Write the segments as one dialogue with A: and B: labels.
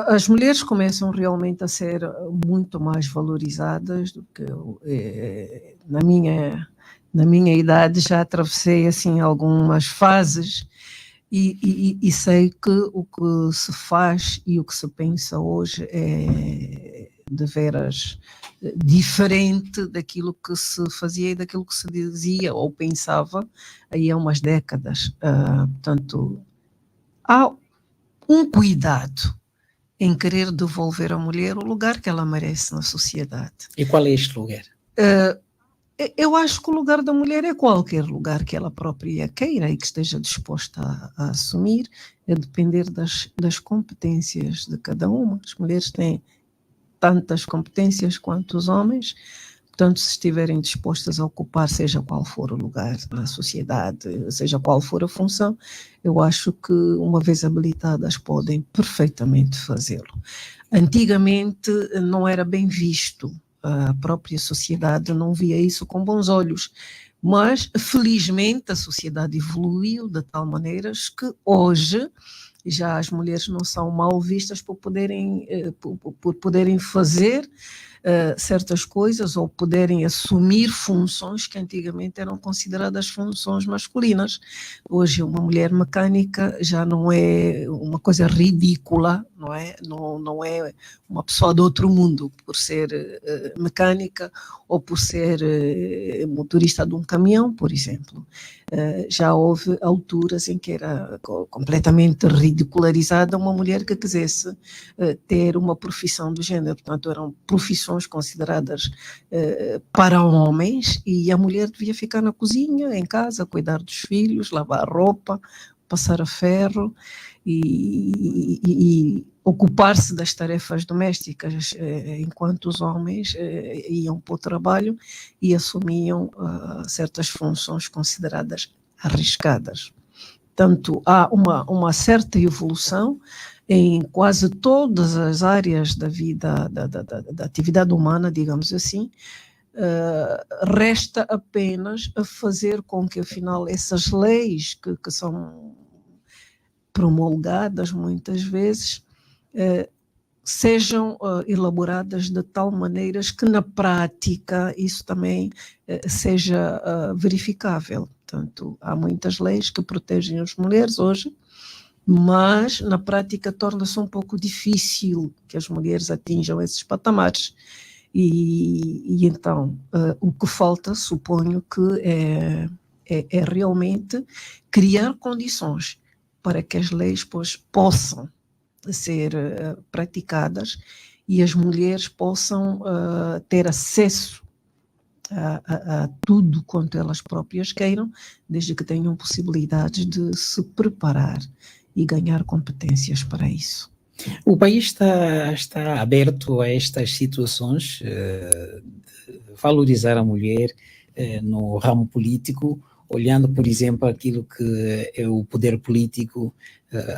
A: As mulheres começam realmente a ser muito mais valorizadas do que na minha idade. Já atravessei assim algumas fases e sei que o que se faz e o que se pensa hoje é de veras diferente daquilo que se fazia e daquilo que se dizia ou pensava aí há umas décadas. Portanto, há um cuidado em querer devolver à mulher o lugar que ela merece na sociedade.
B: E qual é este lugar?
A: Eu acho que o lugar da mulher é qualquer lugar que ela própria queira e que esteja disposta a assumir, a depender das competências de cada uma. As mulheres têm tantas competências quanto os homens, portanto, se estiverem dispostas a ocupar, seja qual for o lugar na sociedade, seja qual for a função, eu acho que, uma vez habilitadas, podem perfeitamente fazê-lo. Antigamente não era bem visto, a própria sociedade não via isso com bons olhos, mas felizmente a sociedade evoluiu de tal maneira que hoje já as mulheres não são mal vistas por poderem fazer certas coisas ou poderem assumir funções que antigamente eram consideradas funções masculinas. Hoje uma mulher mecânica já não é uma coisa ridícula, não é? Não é uma pessoa de outro mundo por ser mecânica ou por ser motorista de um caminhão, por exemplo. Já houve alturas em que era completamente ridicularizada uma mulher que quisesse ter uma profissão do género. Portanto, eram profissões consideradas para homens e a mulher devia ficar na cozinha, em casa, cuidar dos filhos, lavar roupa, passar a ferro e ocupar-se das tarefas domésticas, enquanto os homens iam para o trabalho e assumiam certas funções consideradas arriscadas. Portanto, há uma certa evolução em quase todas as áreas da vida, da atividade humana, digamos assim. Resta apenas a fazer com que, afinal, essas leis que são promulgadas muitas vezes sejam elaboradas de tal maneira que na prática isso também seja verificável. Portanto, há muitas leis que protegem as mulheres hoje, mas na prática torna-se um pouco difícil que as mulheres atinjam esses patamares. E então o que falta, suponho que é realmente criar condições para que as leis possam ser praticadas e as mulheres possam ter acesso a tudo quanto elas próprias queiram, desde que tenham possibilidades de se preparar e ganhar competências para isso.
B: O país está aberto a estas situações, de valorizar a mulher no ramo político, olhando, por exemplo, aquilo que é o poder político,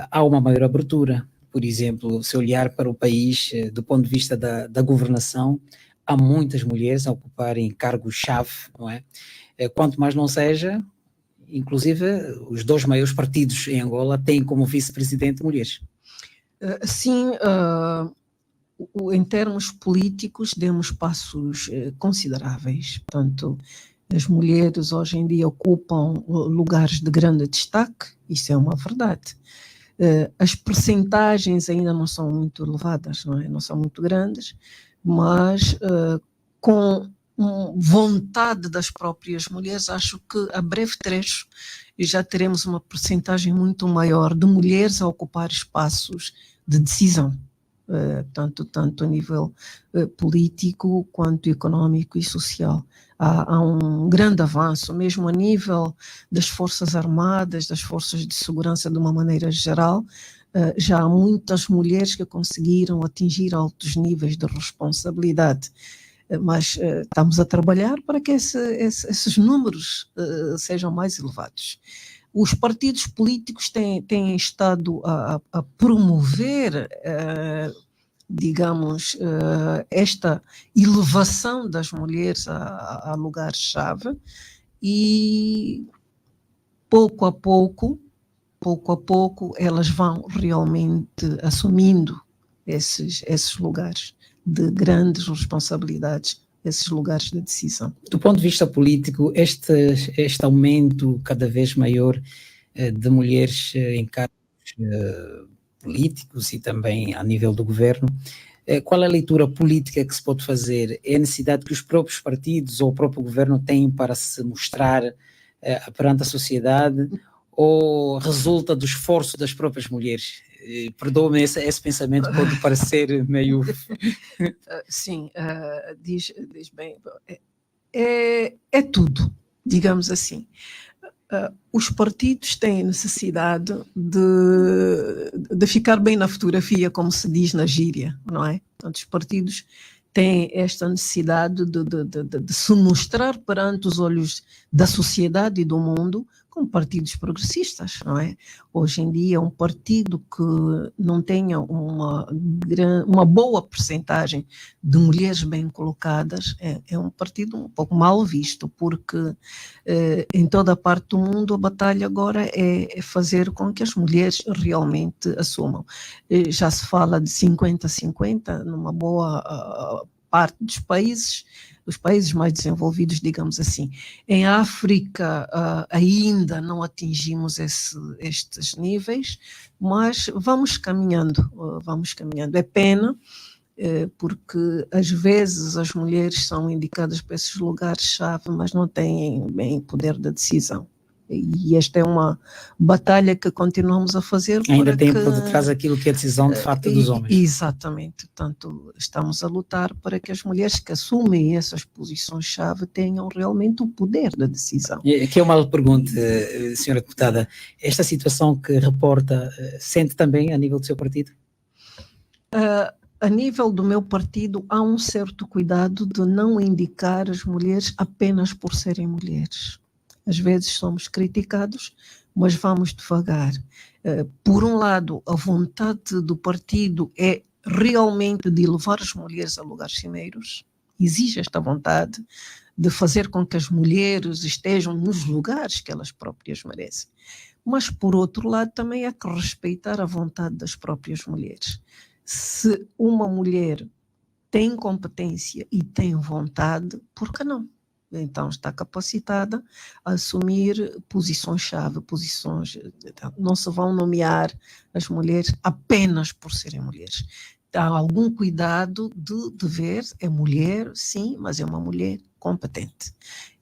B: há uma maior abertura. Por exemplo, se olhar para o país do ponto de vista da governação, há muitas mulheres a ocuparem cargos-chave, não é? Quanto mais não seja, inclusive os dois maiores partidos em Angola têm como vice-presidente mulheres.
A: Sim, em termos políticos demos passos consideráveis. Portanto, as mulheres hoje em dia ocupam lugares de grande destaque, isso é uma verdade. As percentagens ainda não são muito elevadas, não são muito grandes, mas com vontade das próprias mulheres, acho que a breve trecho já teremos uma percentagem muito maior de mulheres a ocupar espaços de decisão, tanto a nível político quanto económico e social. Há um grande avanço, mesmo a nível das Forças Armadas, das Forças de Segurança de uma maneira geral. Já há muitas mulheres que conseguiram atingir altos níveis de responsabilidade, mas estamos a trabalhar para que esses números sejam mais elevados. Os partidos políticos têm estado a promover digamos, esta elevação das mulheres a lugares-chave e pouco a pouco elas vão realmente assumindo esses lugares de grandes responsabilidades, esses lugares de decisão.
B: Do ponto de vista político, este aumento cada vez maior de mulheres em cargos políticos e também a nível do governo, qual é a leitura política que se pode fazer? É a necessidade que os próprios partidos ou o próprio governo têm para se mostrar perante a sociedade, ou resulta do esforço das próprias mulheres? Perdoa-me, esse pensamento pode parecer meio...
A: Sim, diz bem, é tudo, digamos assim. Os partidos têm necessidade de ficar bem na fotografia, como se diz na gíria, não é? Portanto, os partidos têm esta necessidade de se mostrar perante os olhos da sociedade e do mundo como partidos progressistas, não é? Hoje em dia, um partido que não tenha uma boa percentagem de mulheres bem colocadas é um partido um pouco mal visto, porque em toda a parte do mundo a batalha agora é fazer com que as mulheres realmente assumam. Já se fala de 50-50 numa boa parte dos países, os países mais desenvolvidos, digamos assim. Em África ainda não atingimos estes níveis, mas vamos caminhando. É pena, porque às vezes as mulheres são indicadas para esses lugares-chave, mas não têm bem poder de decisão. E esta é uma batalha que continuamos a fazer.
B: Ainda tem por detrás aquilo que é a decisão de facto dos homens.
A: Exatamente. Portanto, estamos a lutar para que as mulheres que assumem essas posições-chave tenham realmente o poder da decisão.
B: Aqui é uma pergunta, senhora deputada. Esta situação que reporta, sente também a nível do seu partido?
A: A nível do meu partido, há um certo cuidado de não indicar as mulheres apenas por serem mulheres. Às vezes somos criticados, mas vamos devagar. Por um lado, a vontade do partido é realmente de levar as mulheres a lugares cimeiros, exige esta vontade de fazer com que as mulheres estejam nos lugares que elas próprias merecem. Mas, por outro lado, também há que respeitar a vontade das próprias mulheres. Se uma mulher tem competência e tem vontade, por que não? Então está capacitada a assumir posições-chave, não se vão nomear as mulheres apenas por serem mulheres. Há algum cuidado de ver, é mulher, sim, mas é uma mulher competente.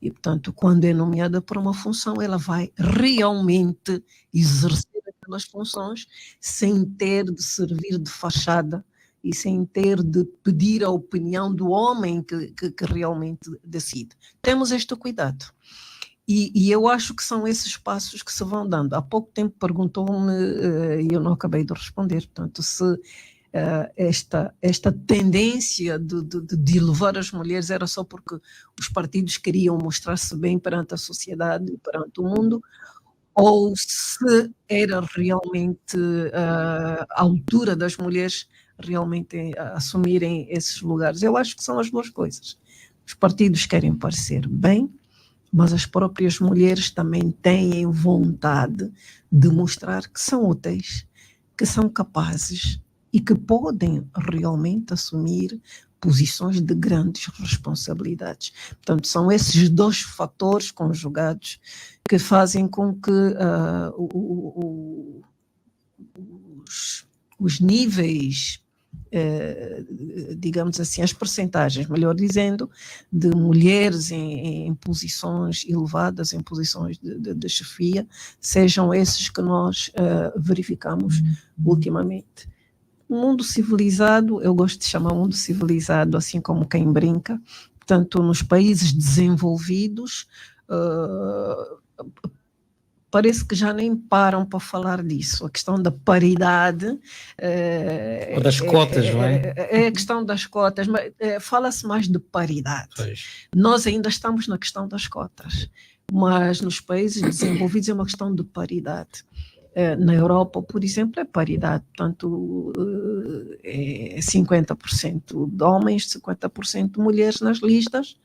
A: E, portanto, quando é nomeada para uma função, ela vai realmente exercer aquelas funções sem ter de servir de fachada e sem ter de pedir a opinião do homem que realmente decide. Temos este cuidado. E eu acho que são esses passos que se vão dando. Há pouco tempo perguntou-me, e eu não acabei de responder, portanto, se esta tendência de elevar as mulheres era só porque os partidos queriam mostrar-se bem perante a sociedade e perante o mundo, ou se era realmente a altura das mulheres realmente assumirem esses lugares. Eu acho que são as duas coisas. Os partidos querem parecer bem, mas as próprias mulheres também têm vontade de mostrar que são úteis, que são capazes e que podem realmente assumir posições de grandes responsabilidades. Portanto, são esses dois fatores conjugados que fazem com que os níveis, digamos assim, as percentagens, melhor dizendo, de mulheres em posições elevadas, em posições de chefia, sejam esses que nós verificamos ultimamente. O mundo civilizado, eu gosto de chamar mundo civilizado, assim como quem brinca, portanto, nos países desenvolvidos, parece que já nem param para falar disso. A questão da paridade...
B: Ou das cotas, não é?
A: É a questão das cotas, mas fala-se mais de paridade.
B: Pois.
A: Nós ainda estamos na questão das cotas, mas nos países desenvolvidos é uma questão de paridade. Na Europa, por exemplo, é paridade, portanto, é 50% de homens, 50% de mulheres nas listas.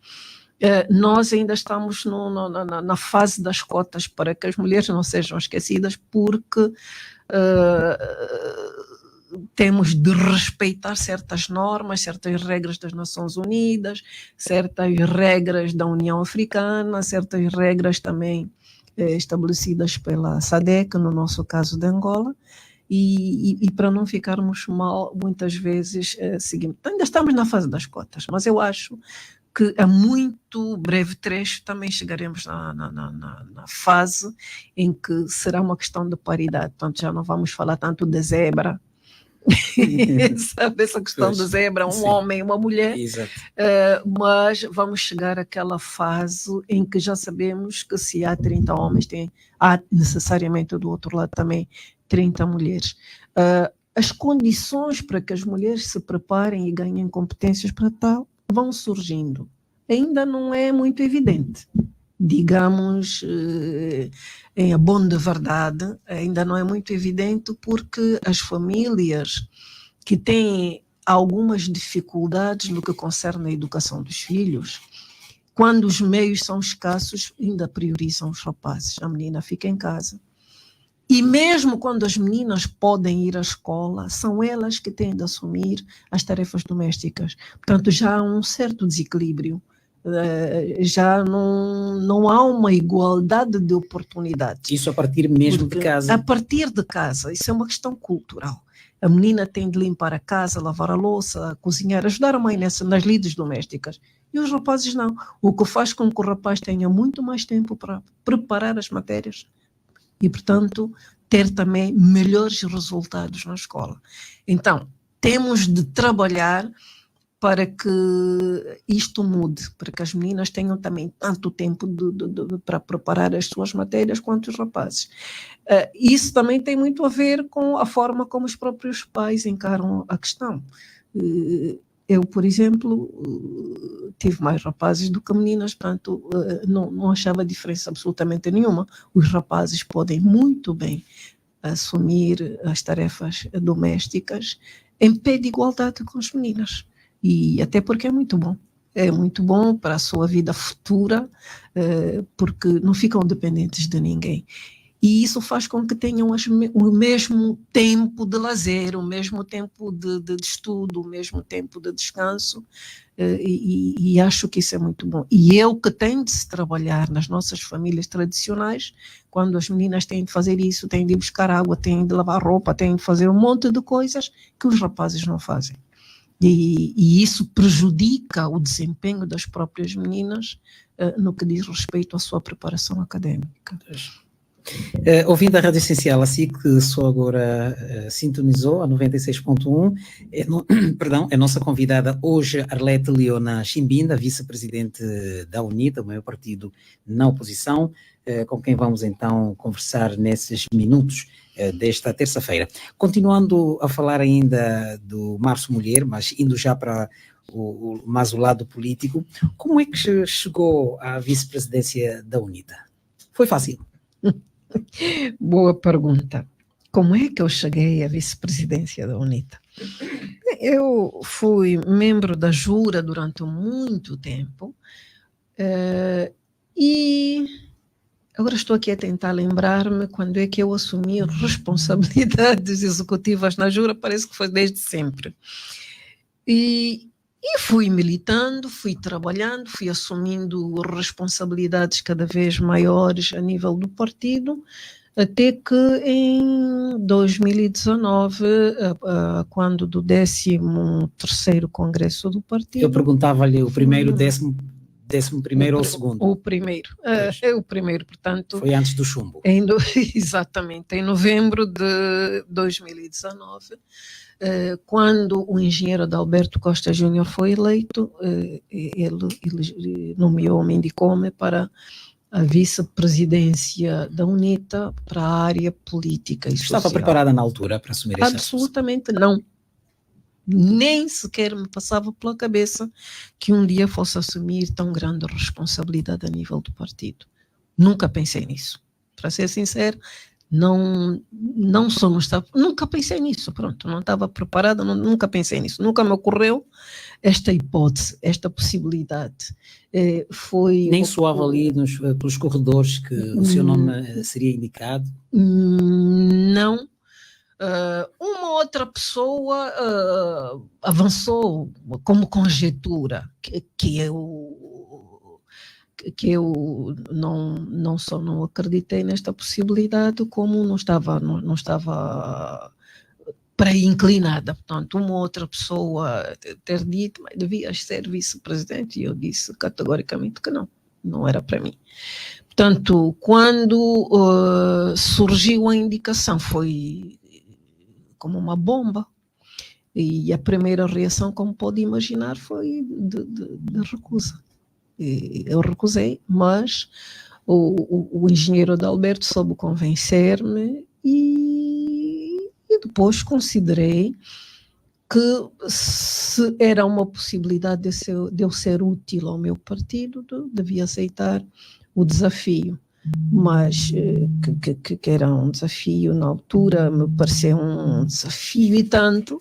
A: Nós ainda estamos na fase das cotas para que as mulheres não sejam esquecidas, porque temos de respeitar certas normas, certas regras das Nações Unidas, certas regras da União Africana, certas regras também estabelecidas pela SADC, no nosso caso de Angola, e para não ficarmos mal, muitas vezes seguimos. Ainda estamos na fase das cotas, mas eu acho que a muito breve trecho também chegaremos na fase em que será uma questão de paridade. Portanto, já não vamos falar tanto de zebra, sabe, essa questão de zebra, um homem e uma mulher, mas vamos chegar àquela fase em que já sabemos que se há 30 homens, há necessariamente do outro lado também 30 mulheres. As condições para que as mulheres se preparem e ganhem competências para tal vão surgindo. Ainda não é muito evidente. Digamos, em abono de verdade, ainda não é muito evidente porque as famílias que têm algumas dificuldades no que concerne a educação dos filhos, quando os meios são escassos, ainda priorizam os rapazes. A menina fica em casa. E mesmo quando as meninas podem ir à escola, são elas que têm de assumir as tarefas domésticas. Portanto, já há um certo desequilíbrio. Já não há uma igualdade de oportunidades.
B: Isso a partir mesmo de casa?
A: A partir de casa. Isso é uma questão cultural. A menina tem de limpar a casa, lavar a louça, cozinhar, ajudar a mãe nas lides domésticas. E os rapazes não. O que faz com que o rapaz tenha muito mais tempo para preparar as matérias e, portanto, ter também melhores resultados na escola. Então, temos de trabalhar para que isto mude, para que as meninas tenham também tanto tempo para preparar as suas matérias quanto os rapazes. Isso também tem muito a ver com a forma como os próprios pais encaram a questão. Eu, por exemplo, tive mais rapazes do que meninas, portanto, não achava diferença absolutamente nenhuma. Os rapazes podem muito bem assumir as tarefas domésticas em pé de igualdade com as meninas. E até porque é muito bom para a sua vida futura, porque não ficam dependentes de ninguém. E isso faz com que tenham o mesmo tempo de lazer, o mesmo tempo de estudo, o mesmo tempo de descanso, e acho que isso é muito bom. E é o que tem de se trabalhar nas nossas famílias tradicionais, quando as meninas têm de fazer isso, têm de ir buscar água, têm de lavar roupa, têm de fazer um monte de coisas que os rapazes não fazem. E isso prejudica o desempenho das próprias meninas no que diz respeito à sua preparação académica.
B: Ouvindo a Rádio Essencial, assim que só agora sintonizou, a 96.1, perdão, a nossa convidada hoje, Arlete Leona Chimbinda, vice-presidente da UNITA, o maior partido na oposição, com quem vamos então conversar nesses minutos desta terça-feira. Continuando a falar ainda do Março Mulher, mas indo já para mais o lado político, como é que chegou à vice-presidência da UNITA? Foi fácil?
A: Boa pergunta. Como é que eu cheguei à vice-presidência da UNITA? Eu fui membro da Jura durante muito tempo e agora estou aqui a tentar lembrar-me quando é que eu assumi responsabilidades executivas na Jura, parece que foi desde sempre. E fui militando, fui trabalhando, fui assumindo responsabilidades cada vez maiores a nível do partido, até que em 2019, quando do 13º Congresso do Partido...
B: Eu perguntava-lhe o primeiro, 11º ou o segundo?
A: O primeiro, o primeiro, portanto...
B: Foi antes do chumbo.
A: Exatamente, em novembro de 2019, quando o engenheiro Adalberto Costa Júnior foi eleito, ele nomeou-me, indicou-me para a vice-presidência da UNITA para a área política e social.
B: Estava preparada na altura para assumir esta
A: Absolutamente não. Nem sequer me passava pela cabeça que um dia fosse assumir tão grande responsabilidade a nível do partido. Nunca pensei nisso. Para ser sincero, nunca pensei nisso, pronto, não estava preparada, nunca pensei nisso, nunca me ocorreu esta hipótese, esta possibilidade.
B: Nem soava ali pelos corredores que o seu nome seria indicado?
A: Não. uma outra pessoa avançou como conjetura, que eu não só não acreditei nesta possibilidade, como não estava pré-inclinada. Portanto, uma outra pessoa ter dito, mas devias ser vice-presidente, e eu disse categoricamente que não era para mim. Portanto, quando surgiu a indicação, foi como uma bomba, e a primeira reação, como pode imaginar, foi de recusa. Eu recusei, mas o engenheiro Adalberto soube convencer-me, e depois considerei que se era uma possibilidade de eu ser útil ao meu partido, devia aceitar o desafio. Mas que era um desafio na altura, me pareceu um desafio e tanto,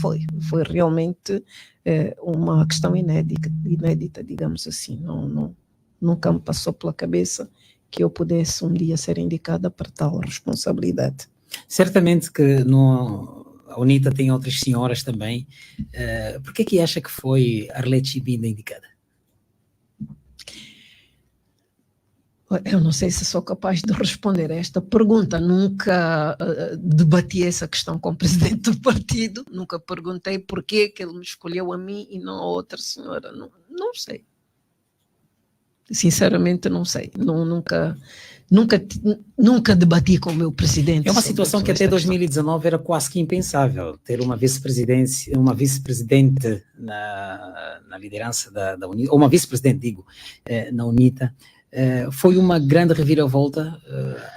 A: foi realmente uma questão inédita, digamos assim. Nunca me passou pela cabeça que eu pudesse um dia ser indicada para tal responsabilidade.
B: Certamente que a UNITA tem outras senhoras também. Por que acha que foi Arlete Chibinda indicada?
A: Eu não sei se sou capaz de responder a esta pergunta. Nunca debati essa questão com o presidente do partido. Nunca perguntei por que ele me escolheu a mim e não a outra senhora. Não sei. Sinceramente, não sei. Nunca debati com o meu presidente.
B: É uma situação que até 2019 era quase que impensável, ter uma vice-presidente na liderança da UNITA, ou uma vice-presidente, digo, na UNITA. Foi uma grande reviravolta.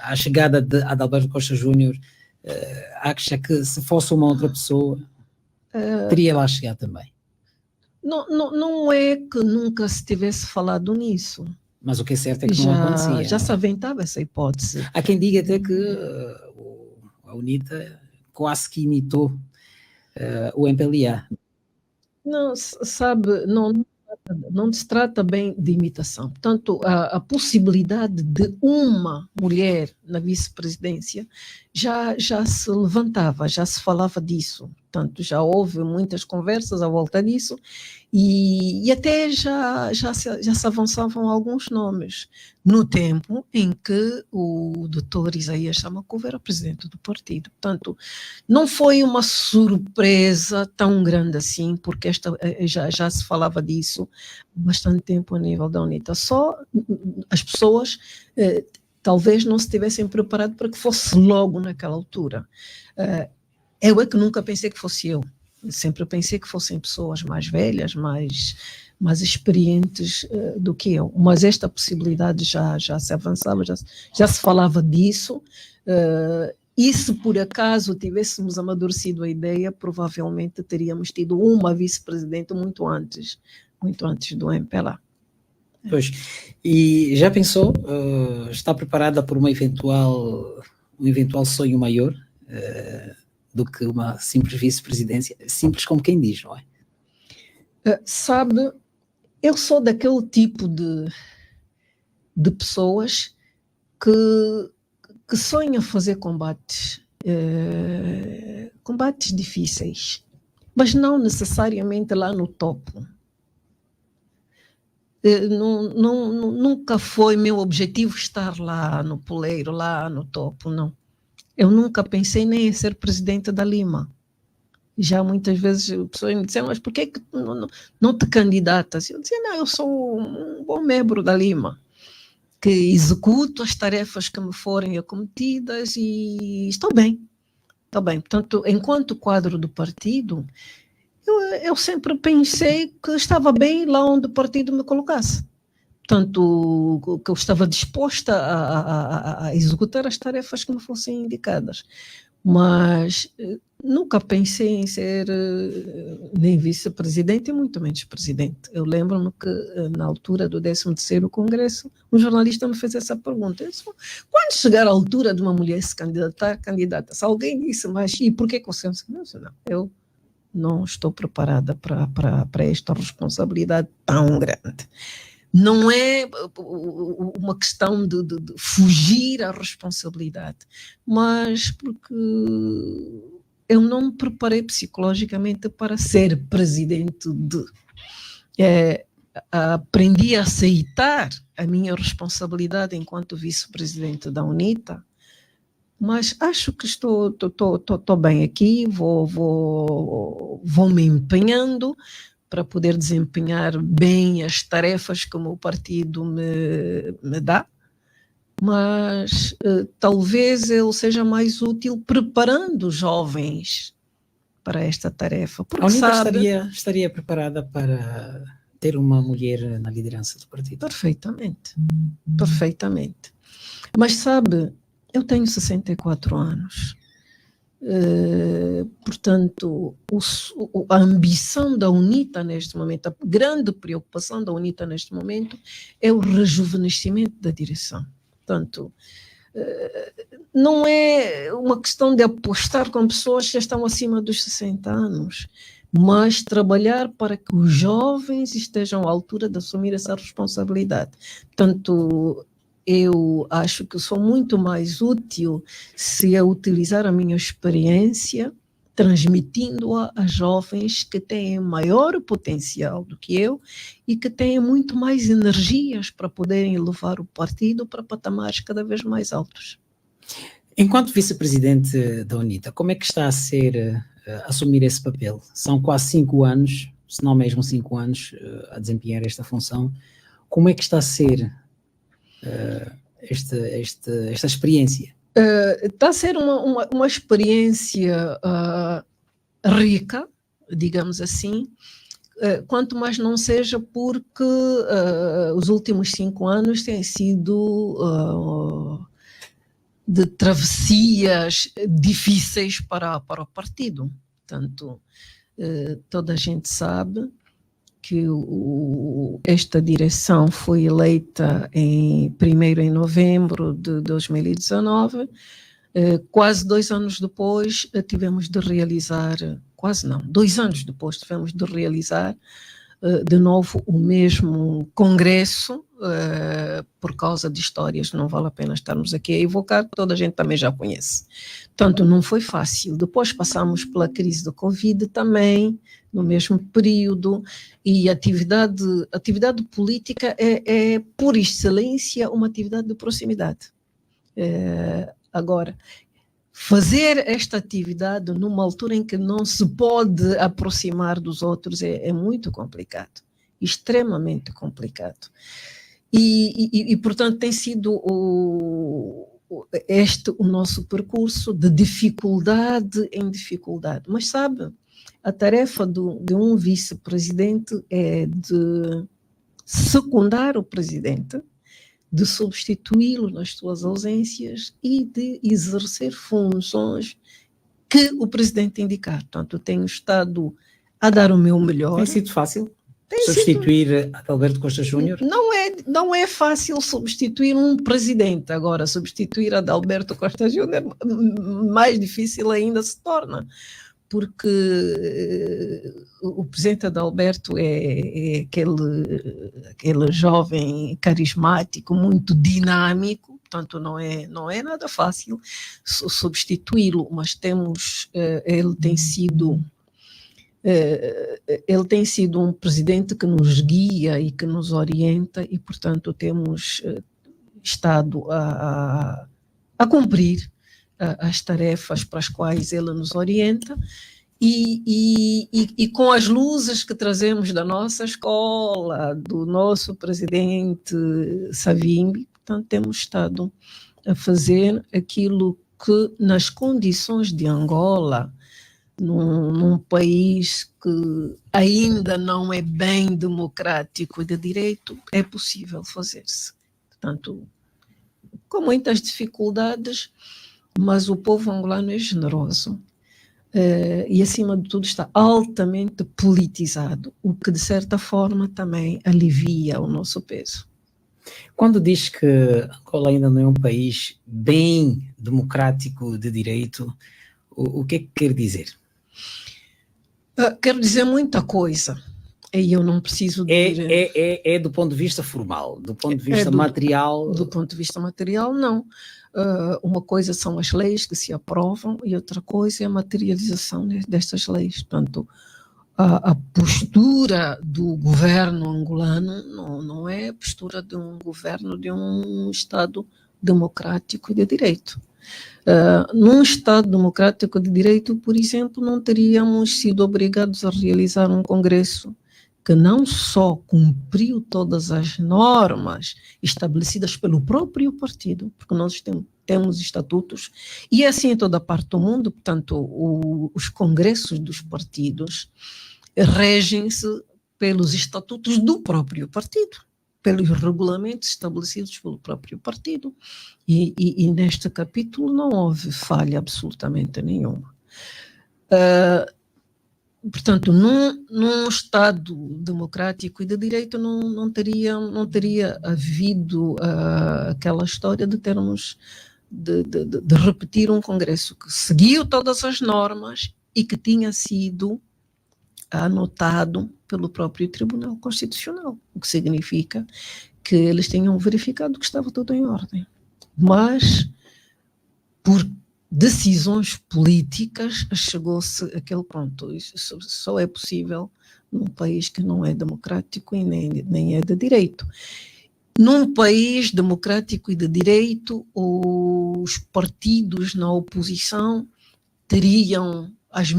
B: A chegada de Adalberto Costa Júnior, acha que se fosse uma outra pessoa, teria lá chegado também?
A: Não é que nunca se tivesse falado nisso.
B: Mas o que é certo é que não acontecia.
A: Já se aventava essa hipótese.
B: Há quem diga até que a UNITA quase que imitou o MPLA.
A: Não, sabe, não se trata bem de imitação. Portanto, a possibilidade de uma mulher na vice-presidência já se levantava, já se falava disso. Portanto, já houve muitas conversas à volta disso, e até já se avançavam alguns nomes, no tempo em que o doutor Isaías Samacuva era presidente do partido. Portanto, não foi uma surpresa tão grande assim, porque já se falava disso há bastante tempo a nível da UNITA. Só as pessoas talvez não se tivessem preparado para que fosse logo naquela altura. Eu é que nunca pensei que fosse eu. Sempre pensei que fossem pessoas mais velhas, mais experientes do que eu. Mas esta possibilidade já se avançava, já se falava disso. E se por acaso tivéssemos amadurecido a ideia, provavelmente teríamos tido uma vice-presidente muito antes do MPLA.
B: Pois. E já pensou, está preparada por um eventual sonho maior do que uma simples vice-presidência? Simples como quem diz, não é?
A: Sabe, eu sou daquele tipo de pessoas que sonham fazer combates difíceis, mas não necessariamente lá no topo. Nunca foi meu objetivo estar lá no poleiro, lá no topo, não. Eu nunca pensei nem em ser presidente da Lima. Já muitas vezes as pessoas me disseram, mas por que não te candidatas? Eu dizia, não, eu sou um bom membro da Lima, que executo as tarefas que me forem acometidas e estou bem. Portanto, enquanto quadro do partido, eu sempre pensei que estava bem lá onde o partido me colocasse. Portanto, que eu estava disposta a executar as tarefas que me fossem indicadas. Mas nunca pensei em ser nem vice-presidente e muito menos presidente. Eu lembro-me que na altura do 13º Congresso, um jornalista me fez essa pergunta. Eu disse, quando chegar a altura de uma mulher se candidata-se, alguém disse, mas e por que você não? Eu não estou preparada para esta responsabilidade tão grande. não é uma questão de fugir à responsabilidade, mas porque eu não me preparei psicologicamente para ser presidente de. Aprendi a aceitar a minha responsabilidade enquanto vice-presidente da UNITA, mas acho que estou bem aqui, vou me empenhando para poder desempenhar bem as tarefas que o meu partido me dá, mas talvez eu seja mais útil preparando jovens para esta tarefa.
B: A UNITA estaria preparada para ter uma mulher na liderança do partido?
A: Perfeitamente, perfeitamente. Mas sabe, eu tenho 64 anos. Portanto, a ambição da UNITA neste momento, a grande preocupação da UNITA neste momento é o rejuvenescimento da direção. Portanto, não é uma questão de apostar com pessoas que já estão acima dos 60 anos, mas trabalhar para que os jovens estejam à altura de assumir essa responsabilidade. Portanto, eu acho que sou muito mais útil se eu utilizar a minha experiência, transmitindo-a a jovens que têm maior potencial do que eu e que têm muito mais energias para poderem levar o partido para patamares cada vez mais altos.
B: Enquanto vice-presidente da UNITA, como é que está a assumir esse papel? São quase 5 anos, se não mesmo 5 anos, a desempenhar esta função. Como é que está a ser esta experiência?
A: Está a ser uma experiência rica, digamos assim, quanto mais não seja porque os últimos 5 anos têm sido de travessias difíceis para o partido. Portanto, toda a gente sabe que esta direção foi eleita primeiro em novembro de 2019, quase 2 anos depois tivemos de realizar, 2 anos depois tivemos de realizar de novo o mesmo congresso, por causa de histórias, não vale a pena estarmos aqui a evocar, toda a gente também já conhece. Portanto, não foi fácil. Depois passamos pela crise da Covid também, no mesmo período, e a atividade política é, por excelência, uma atividade de proximidade. Agora, fazer esta atividade numa altura em que não se pode aproximar dos outros é muito complicado, extremamente complicado. E portanto, tem sido o nosso percurso de dificuldade em dificuldade. Mas sabe, a tarefa de um vice-presidente é de secundar o presidente, de substituí-lo nas suas ausências e de exercer funções que o presidente indicar. Portanto, eu tenho estado a dar o meu melhor.
B: Tem sido fácil substituir Adalberto Costa Júnior?
A: Não é fácil substituir um presidente. Agora, substituir Adalberto Costa Júnior, mais difícil ainda se torna, porque o presidente Adalberto é aquele jovem carismático, muito dinâmico, portanto não é nada fácil substituí-lo, mas ele tem sido um presidente que nos guia e que nos orienta e, portanto, temos estado a cumprir as tarefas para as quais ele nos orienta e com as luzes que trazemos da nossa escola, do nosso presidente Savimbi, portanto, temos estado a fazer aquilo que, nas condições de Angola, num país que ainda não é bem democrático e de direito, é possível fazer-se. Portanto, com muitas dificuldades, mas o povo angolano é generoso e, acima de tudo, está altamente politizado, o que, de certa forma, também alivia o nosso peso.
B: Quando diz que Angola ainda não é um país bem democrático de direito, o que é que quer dizer?
A: Quero dizer muita coisa. E eu não preciso
B: de... É do ponto de vista formal, do ponto de vista material...
A: Do ponto de vista material, não. Uma coisa são as leis que se aprovam e outra coisa é a materialização destas leis. Portanto, a postura do governo angolano não é a postura de um governo de um Estado democrático e de direito. Num Estado democrático de direito, por exemplo, não teríamos sido obrigados a realizar um congresso que não só cumpriu todas as normas estabelecidas pelo próprio partido, porque nós temos estatutos, e assim em toda a parte do mundo, portanto, os congressos dos partidos regem-se pelos estatutos do próprio partido, pelos regulamentos estabelecidos pelo próprio partido. E neste capítulo não houve falha absolutamente nenhuma. Portanto, num Estado democrático e de direito não teria havido aquela história de termos de repetir um congresso que seguiu todas as normas e que tinha sido anotado pelo próprio Tribunal Constitucional, o que significa que eles tenham verificado que estava tudo em ordem. Mas, por decisões políticas, chegou-se àquele ponto. Isso só é possível num país que não é democrático e nem é de direito. Num país democrático e de direito, os partidos na oposição teriam os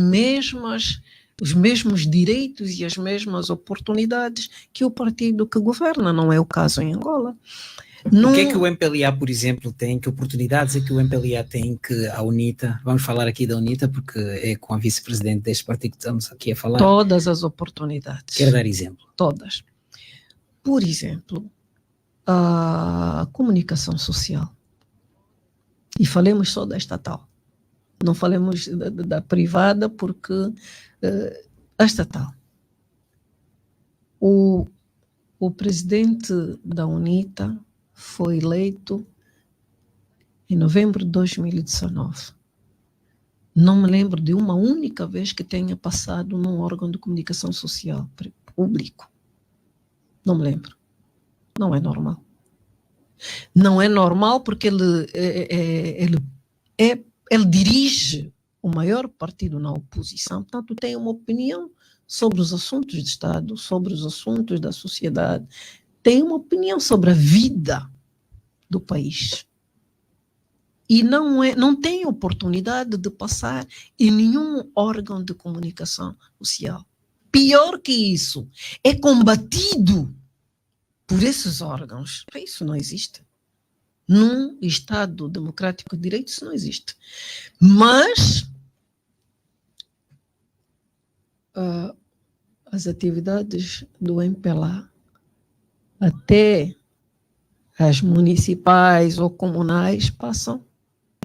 A: mesmos direitos e as mesmas oportunidades que o partido que governa. Não é o caso em Angola.
B: O que é que o MPLA, por exemplo, tem? Que oportunidades é que o MPLA tem que a UNITA, vamos falar aqui da UNITA porque é com a vice-presidente deste partido que estamos aqui a falar.
A: Todas as oportunidades.
B: Quer dar exemplo?
A: Todas. Por exemplo, a comunicação social. E falemos só da estatal. Não falemos da privada porque a estatal. O presidente da UNITA foi eleito em novembro de 2019. Não me lembro de uma única vez que tenha passado num órgão de comunicação social público. Não me lembro. Não é normal. Não é normal porque ele dirige o maior partido na oposição, portanto tem uma opinião sobre os assuntos de Estado, sobre os assuntos da sociedade, tem uma opinião sobre a vida do país. E não tem oportunidade de passar em nenhum órgão de comunicação social. Pior que isso, é combatido por esses órgãos. Isso não existe. Num Estado democrático de direito, isso não existe. Mas as atividades do MPLA, até as municipais ou comunais, passam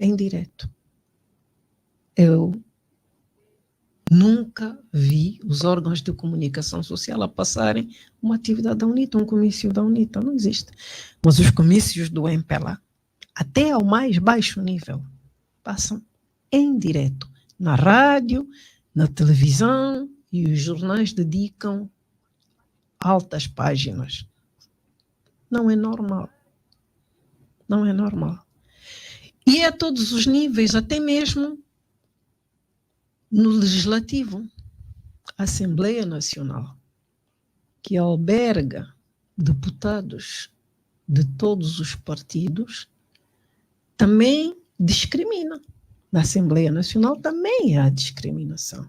A: em direto. Eu nunca vi os órgãos de comunicação social a passarem uma atividade da UNITA, um comício da UNITA, não existe. Mas os comícios do MPLA, até ao mais baixo nível, passam em direto, na rádio, na televisão, e os jornais dedicam altas páginas. Não é normal. Não é normal. E a todos os níveis, até mesmo no Legislativo, a Assembleia Nacional, que alberga deputados de todos os partidos, também discrimina. Na Assembleia Nacional também há discriminação.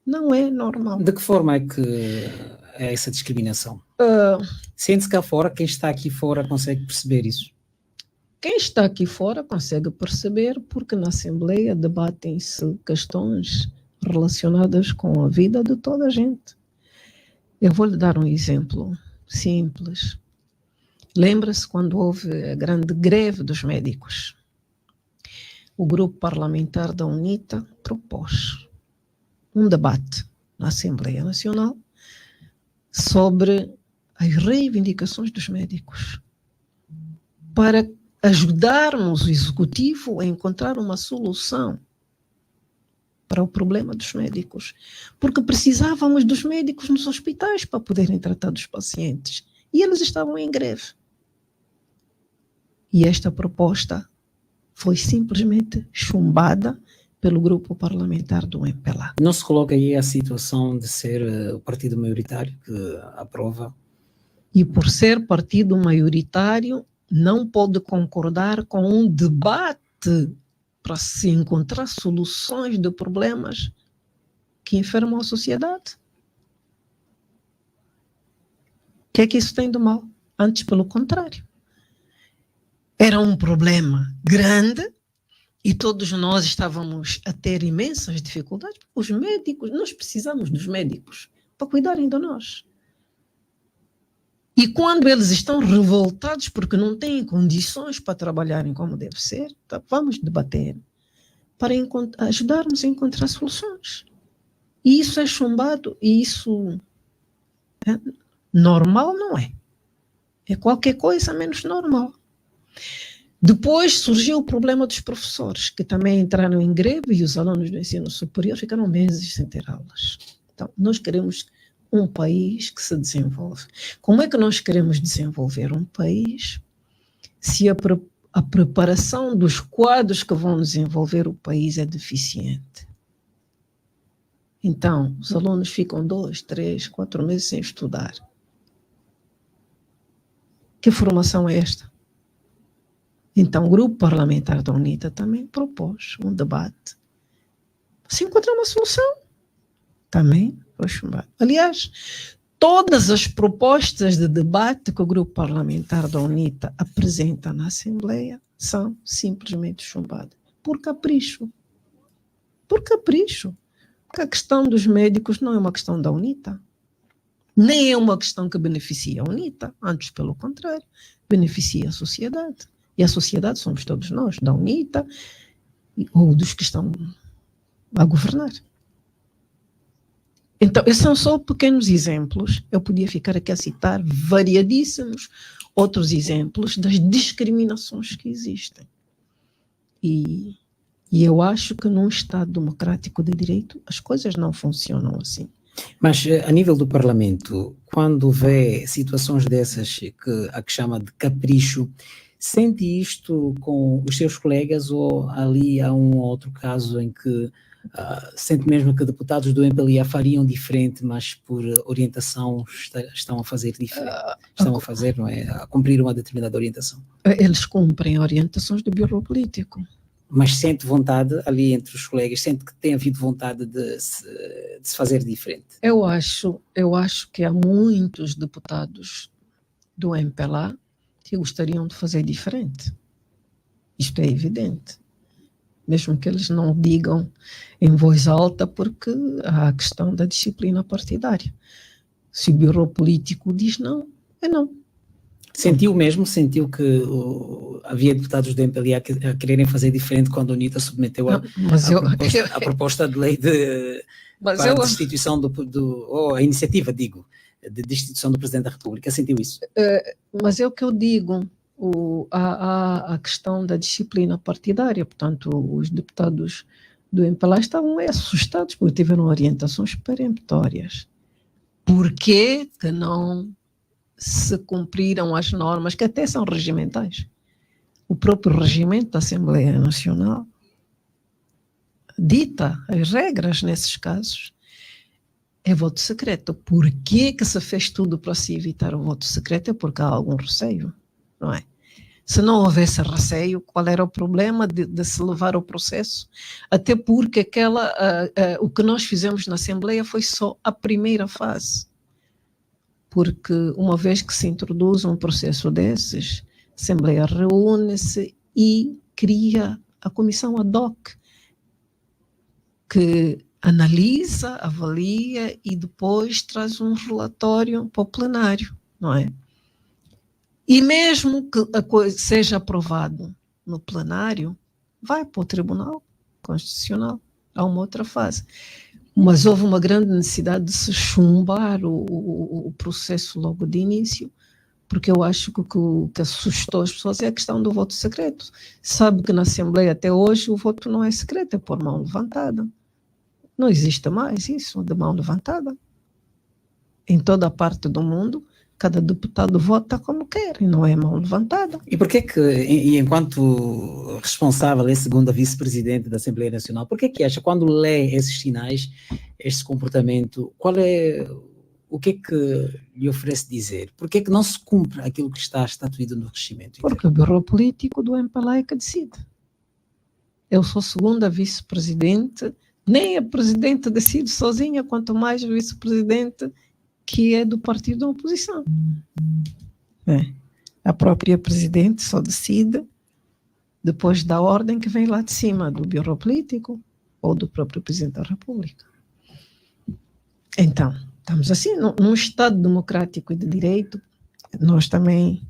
A: Não é normal.
B: De que forma é que é essa discriminação? Sente-se cá fora, quem está aqui fora consegue perceber isso?
A: Quem está aqui fora consegue perceber porque na Assembleia debatem-se questões relacionadas com a vida de toda a gente. Eu vou lhe dar um exemplo simples. Lembra-se quando houve a grande greve dos médicos? O grupo parlamentar da UNITA propôs um debate na Assembleia Nacional sobre as reivindicações dos médicos, para ajudarmos o Executivo a encontrar uma solução para o problema dos médicos, porque precisávamos dos médicos nos hospitais para poderem tratar dos pacientes, e eles estavam em greve. E esta proposta foi simplesmente chumbada pelo grupo parlamentar do MPLA.
B: Não se coloca aí a situação de ser o partido maioritário que aprova?
A: E por ser partido maioritário, não pode concordar com um debate para se encontrar soluções de problemas que enfermam a sociedade. O que é que isso tem de mal? Antes, pelo contrário. Era um problema grande e todos nós estávamos a ter imensas dificuldades. Os médicos, nós precisamos dos médicos para cuidarem de nós. E quando eles estão revoltados porque não têm condições para trabalharem como deve ser, então vamos debater para ajudarmos a encontrar soluções. E isso é chumbado, e isso é normal, não é? É qualquer coisa menos normal. Depois surgiu o problema dos professores, que também entraram em greve, e os alunos do ensino superior ficaram meses sem ter aulas. Então, nós queremos um país que se desenvolve. Como é que nós queremos desenvolver um país se a preparação dos quadros que vão desenvolver o país é deficiente? Então, os alunos ficam 2, 3, 4 meses sem estudar. Que formação é esta? Então, o grupo parlamentar da UNITA também propôs um debate. Se encontrar uma solução, também foi chumbado. Aliás, todas as propostas de debate que o grupo parlamentar da UNITA apresenta na Assembleia são simplesmente chumbadas. Por capricho. Por capricho. Porque a questão dos médicos não é uma questão da UNITA. Nem é uma questão que beneficia a UNITA. Antes, pelo contrário, beneficia a sociedade. E a sociedade somos todos nós, da UNITA ou dos que estão a governar. Então, esses são só pequenos exemplos. Eu podia ficar aqui a citar variadíssimos outros exemplos das discriminações que existem. E eu acho que num Estado democrático de direito as coisas não funcionam assim.
B: Mas a nível do Parlamento, quando vê situações dessas que chama de capricho, sente isto com os seus colegas ou ali há um outro caso em que sente mesmo que deputados do MPLA fariam diferente, mas por orientação estão a fazer diferente? Estão a fazer, não é? A cumprir uma determinada orientação.
A: Eles cumprem orientações do Bureau Político.
B: Mas sente vontade ali entre os colegas, sente que tem havido vontade de se fazer diferente? Eu
A: acho que há muitos deputados do MPLA que gostariam de fazer diferente. Isto é evidente. Mesmo que eles não digam em voz alta, porque há a questão da disciplina partidária. Se o Bureau Político diz não, é não.
B: Sentiu que havia deputados do MPLA a quererem fazer diferente quando a UNITA submeteu a proposta de lei para a destituição ou a iniciativa, de destituição do Presidente da República? Sentiu isso?
A: Mas é o que eu digo. A questão da disciplina partidária, portanto, os deputados do MPLA estavam assustados porque tiveram orientações peremptórias. Por que não se cumpriram as normas, que até são regimentais? O próprio regimento da Assembleia Nacional dita as regras nesses casos. É voto secreto. Por que se fez tudo para se evitar o voto secreto? É porque há algum receio. Não é? Se não houvesse receio, qual era o problema de se levar ao processo? Até porque o que nós fizemos na Assembleia foi só a primeira fase. Porque uma vez que se introduz um processo desses, a Assembleia reúne-se e cria a comissão ad hoc, que analisa, avalia e depois traz um relatório para o plenário, não é? E mesmo que a coisa seja aprovado no plenário, vai para o Tribunal Constitucional. Há uma outra fase. Mas houve uma grande necessidade de se chumbar o processo logo de início, porque eu acho que o que assustou as pessoas é a questão do voto secreto. Sabe que na Assembleia até hoje o voto não é secreto, é por mão levantada. Não existe mais isso de mão levantada. Em toda a parte do mundo, cada deputado vota como quer, e não é mão levantada.
B: E por que enquanto responsável, segunda vice-presidente da Assembleia Nacional, por que acha, quando lê esses sinais, este comportamento, o que é que lhe oferece dizer? Por que não se cumpre aquilo que está estatuído no regimento?
A: Porque o Bureau Político do MPLA é que decide. Eu sou segunda vice-presidente, nem a presidente decide sozinha, quanto mais a vice-presidente que é do partido da oposição. A própria presidente só decide depois da ordem que vem lá de cima, do Bureau Político ou do próprio Presidente da República. Então, estamos assim, num Estado democrático e de direito, nós também,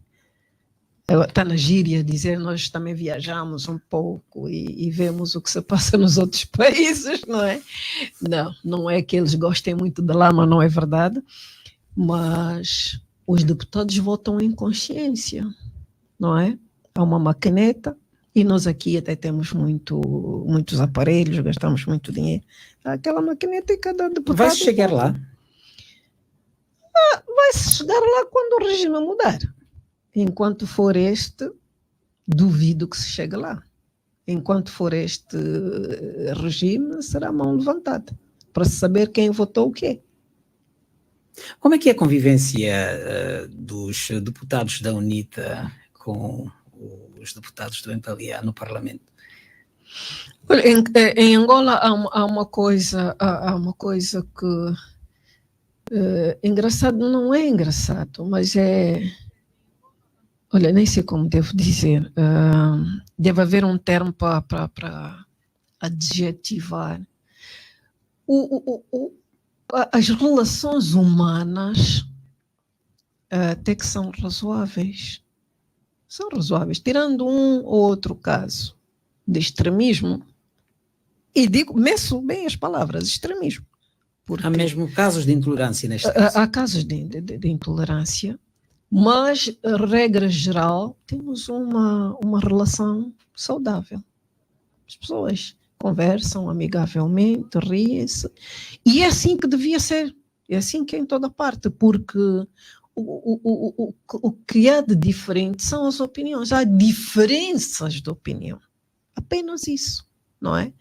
A: está na gíria dizer, nós também viajamos um pouco e vemos o que se passa nos outros países, não é? Não é que eles gostem muito de lá, mas não é verdade. Mas os deputados votam em consciência, não é? Há uma maquineta, e nós aqui até temos muitos aparelhos, gastamos muito dinheiro. Há aquela maquineta e cada deputado...
B: Vai chegar lá?
A: Vai chegar lá quando o regime mudar. Enquanto for este, duvido que se chegue lá. Enquanto for este regime, será mão levantada, para saber quem votou o quê.
B: Como é que é a convivência dos deputados da UNITA com os deputados do MPLA no Parlamento?
A: Olha, em Angola há uma coisa que engraçado, não é engraçado, mas olha, nem sei como devo dizer, deve haver um termo para adjetivar. As relações humanas até que são razoáveis. São razoáveis, tirando um ou outro caso de extremismo. E meço bem as palavras, extremismo.
B: Há mesmo casos de intolerância neste caso?
A: Há casos de intolerância, mas, regra geral, temos uma relação saudável. As pessoas conversam amigavelmente, riem-se, e é assim que devia ser, é assim que é em toda parte, porque o que há de diferente são as opiniões, há diferenças de opinião, apenas isso, não é?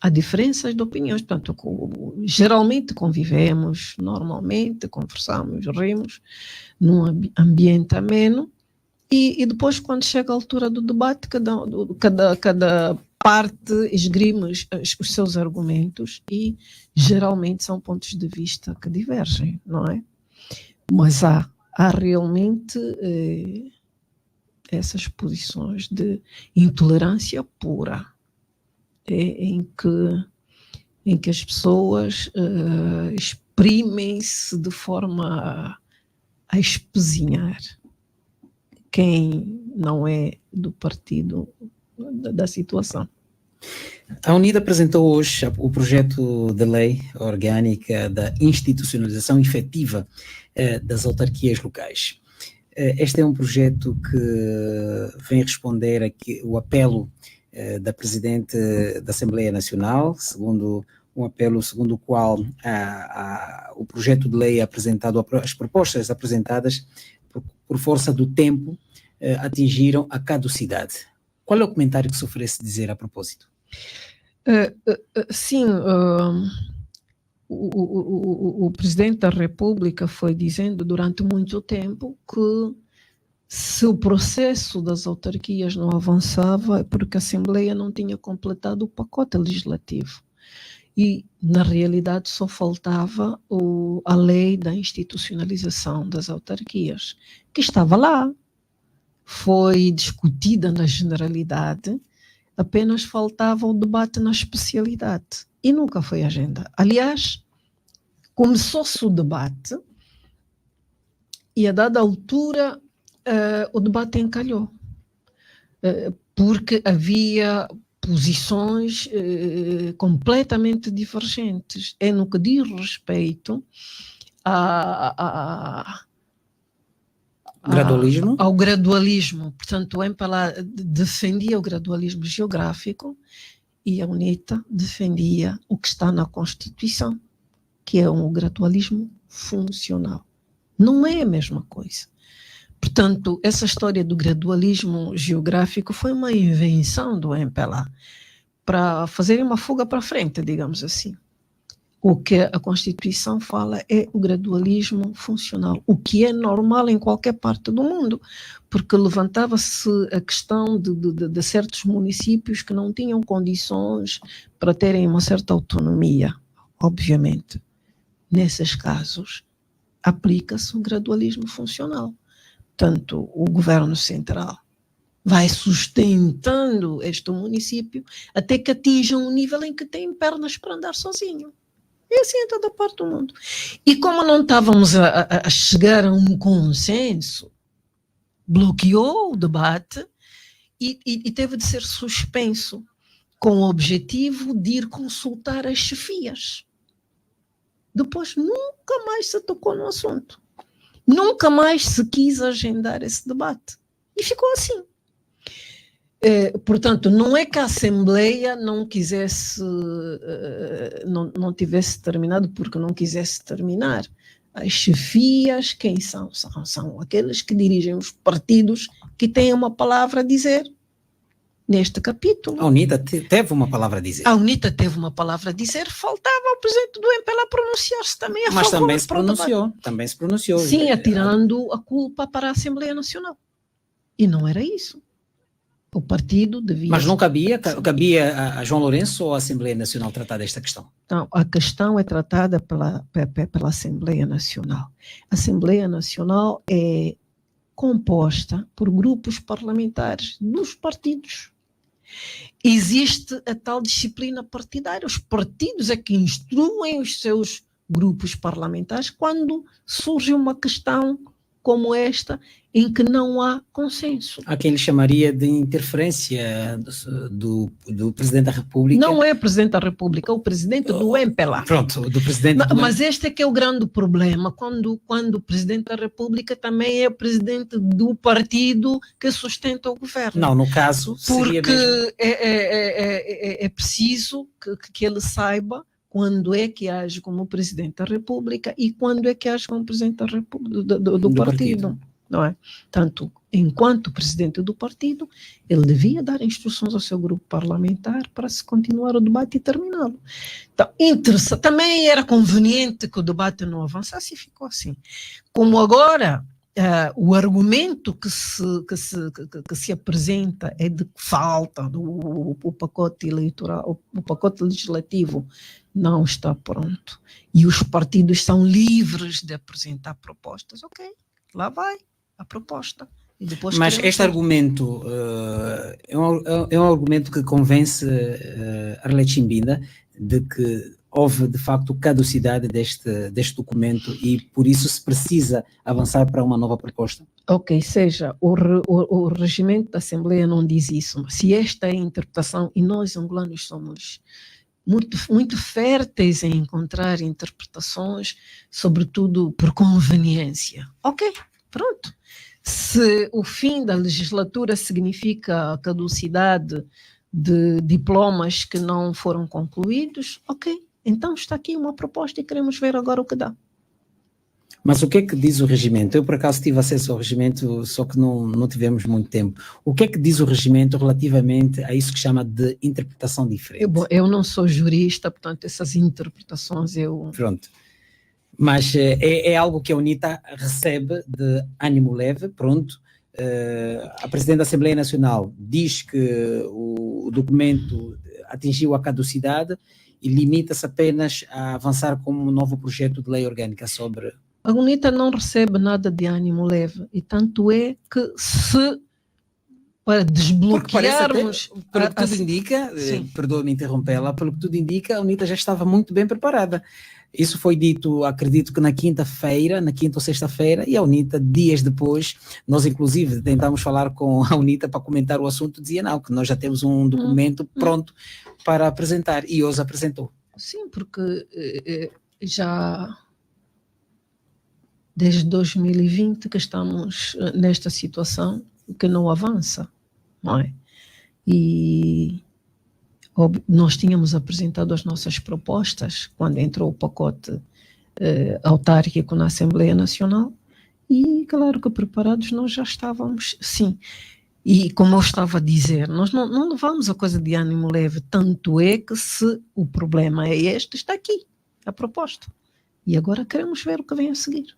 A: Há diferenças de opiniões, portanto, geralmente convivemos, normalmente conversamos, rimos, num ambiente ameno, e depois, quando chega a altura do debate, cada parte esgrime os seus argumentos, e geralmente são pontos de vista que divergem, não é? Mas há realmente essas posições de intolerância pura, em que as pessoas exprimem-se de forma a espezinhar quem não é do partido da situação.
B: A UNITA apresentou hoje o projeto de lei orgânica da institucionalização efetiva das autarquias locais. Este é um projeto que vem responder o apelo da Presidente da Assembleia Nacional, segundo o qual o projeto de lei apresentado, as propostas apresentadas por força do tempo, atingiram a caducidade. Qual é o comentário que se oferece dizer a propósito?
A: Sim, o Presidente da República foi dizendo durante muito tempo que se o processo das autarquias não avançava é porque a Assembleia não tinha completado o pacote legislativo. E, na realidade, só faltava a lei da institucionalização das autarquias, que estava lá, foi discutida na generalidade, apenas faltava o debate na especialidade, e nunca foi agenda. Aliás, começou-se o debate, e a dada altura o debate encalhou, porque havia posições completamente divergentes. É no que diz respeito ao gradualismo. Portanto, o MPLA defendia o gradualismo geográfico e a UNITA defendia o que está na Constituição, que é um gradualismo funcional. Não é a mesma coisa. Portanto, essa história do gradualismo geográfico foi uma invenção do MPLA para fazer uma fuga para frente, digamos assim. O que a Constituição fala é o gradualismo funcional, o que é normal em qualquer parte do mundo, porque levantava-se a questão de certos municípios que não tinham condições para terem uma certa autonomia, obviamente. Nesses casos, aplica-se o gradualismo funcional. Portanto, o governo central vai sustentando este município até que atinja um nível em que tem pernas para andar sozinho. É assim em toda parte do mundo. E como não estávamos a chegar a um consenso, bloqueou o debate e teve de ser suspenso, com o objetivo de ir consultar as chefias. Depois nunca mais se tocou no assunto. Nunca mais se quis agendar esse debate. E ficou assim. Portanto, não é que a Assembleia não quisesse, não tivesse terminado porque não quisesse terminar. As chefias, quem são? São aqueles que dirigem os partidos que têm uma palavra a dizer neste capítulo.
B: A UNITA teve uma palavra a dizer.
A: A UNITA teve uma palavra a dizer, faltava ao presidente do MPLA pronunciar-se também a
B: Mas
A: favor.
B: Também se pronunciou.
A: Sim, atirando a culpa para a Assembleia Nacional. E não era isso. O partido devia...
B: Mas não cabia a João Lourenço ou a Assembleia Nacional tratar desta questão?
A: Não, a questão é tratada pela Assembleia Nacional. A Assembleia Nacional é composta por grupos parlamentares dos partidos. Existe a tal disciplina partidária. Os partidos é que instruem os seus grupos parlamentares quando surge uma questão como esta, em que não há consenso.
B: Há quem lhe chamaria de interferência do Presidente da República.
A: Não é o Presidente da República, é o Presidente do MPLA.
B: Pronto, do Presidente
A: Mas este é que é o grande problema, quando o Presidente da República também é o Presidente do partido que sustenta o governo.
B: Não, no caso, seria
A: porque
B: mesmo...
A: é preciso que ele saiba quando é que age como Presidente da República e quando é que age como Presidente da do partido. Não é? Tanto, enquanto Presidente do partido, ele devia dar instruções ao seu grupo parlamentar para se continuar o debate e terminá-lo. Então, também era conveniente que o debate não avançasse e ficou assim. Como agora... o argumento que se apresenta é de que falta o pacote eleitoral, o pacote legislativo não está pronto e os partidos são livres de apresentar propostas. Ok, lá vai a proposta. E depois
B: mas este argumento é um argumento que convence Arlete Chimbinda de que houve, de facto, caducidade deste documento e, por isso, se precisa avançar para uma nova proposta?
A: Ok, seja, o regimento da Assembleia não diz isso, mas se esta é a interpretação, e nós, angolanos, somos muito férteis em encontrar interpretações, sobretudo por conveniência. Ok, pronto. Se o fim da legislatura significa a caducidade de diplomas que não foram concluídos, ok. Então está aqui uma proposta e queremos ver agora o que dá.
B: Mas o que é que diz o regimento? Eu, por acaso, tive acesso ao regimento, só que não tivemos muito tempo. O que é que diz o regimento relativamente a isso que chama de interpretação diferente?
A: Eu não sou jurista, portanto, essas interpretações eu...
B: Pronto. Mas é algo que a UNITA recebe de ânimo leve, pronto. A Presidente da Assembleia Nacional diz que o documento atingiu a caducidade e limita-se apenas a avançar com um novo projeto de lei orgânica sobre...
A: A UNITA não recebe nada de ânimo leve, e tanto é que se, para desbloquearmos...
B: Pelo que tudo indica, perdoa-me interrompê-la, pelo que tudo indica, a UNITA já estava muito bem preparada. Isso foi dito, acredito que na quinta ou sexta-feira, e a UNITA, dias depois, nós inclusive tentámos falar com a UNITA para comentar o assunto, dizia não, que nós já temos um documento pronto para apresentar, e hoje apresentou.
A: Sim, porque já desde 2020 que estamos nesta situação que não avança, não é? E Nós tínhamos apresentado as nossas propostas quando entrou o pacote autárquico na Assembleia Nacional e, claro que preparados nós já estávamos, sim. E como eu estava a dizer, nós não levamos a coisa de ânimo leve, tanto é que se o problema é este, está aqui, a proposta. E agora queremos ver o que vem a seguir.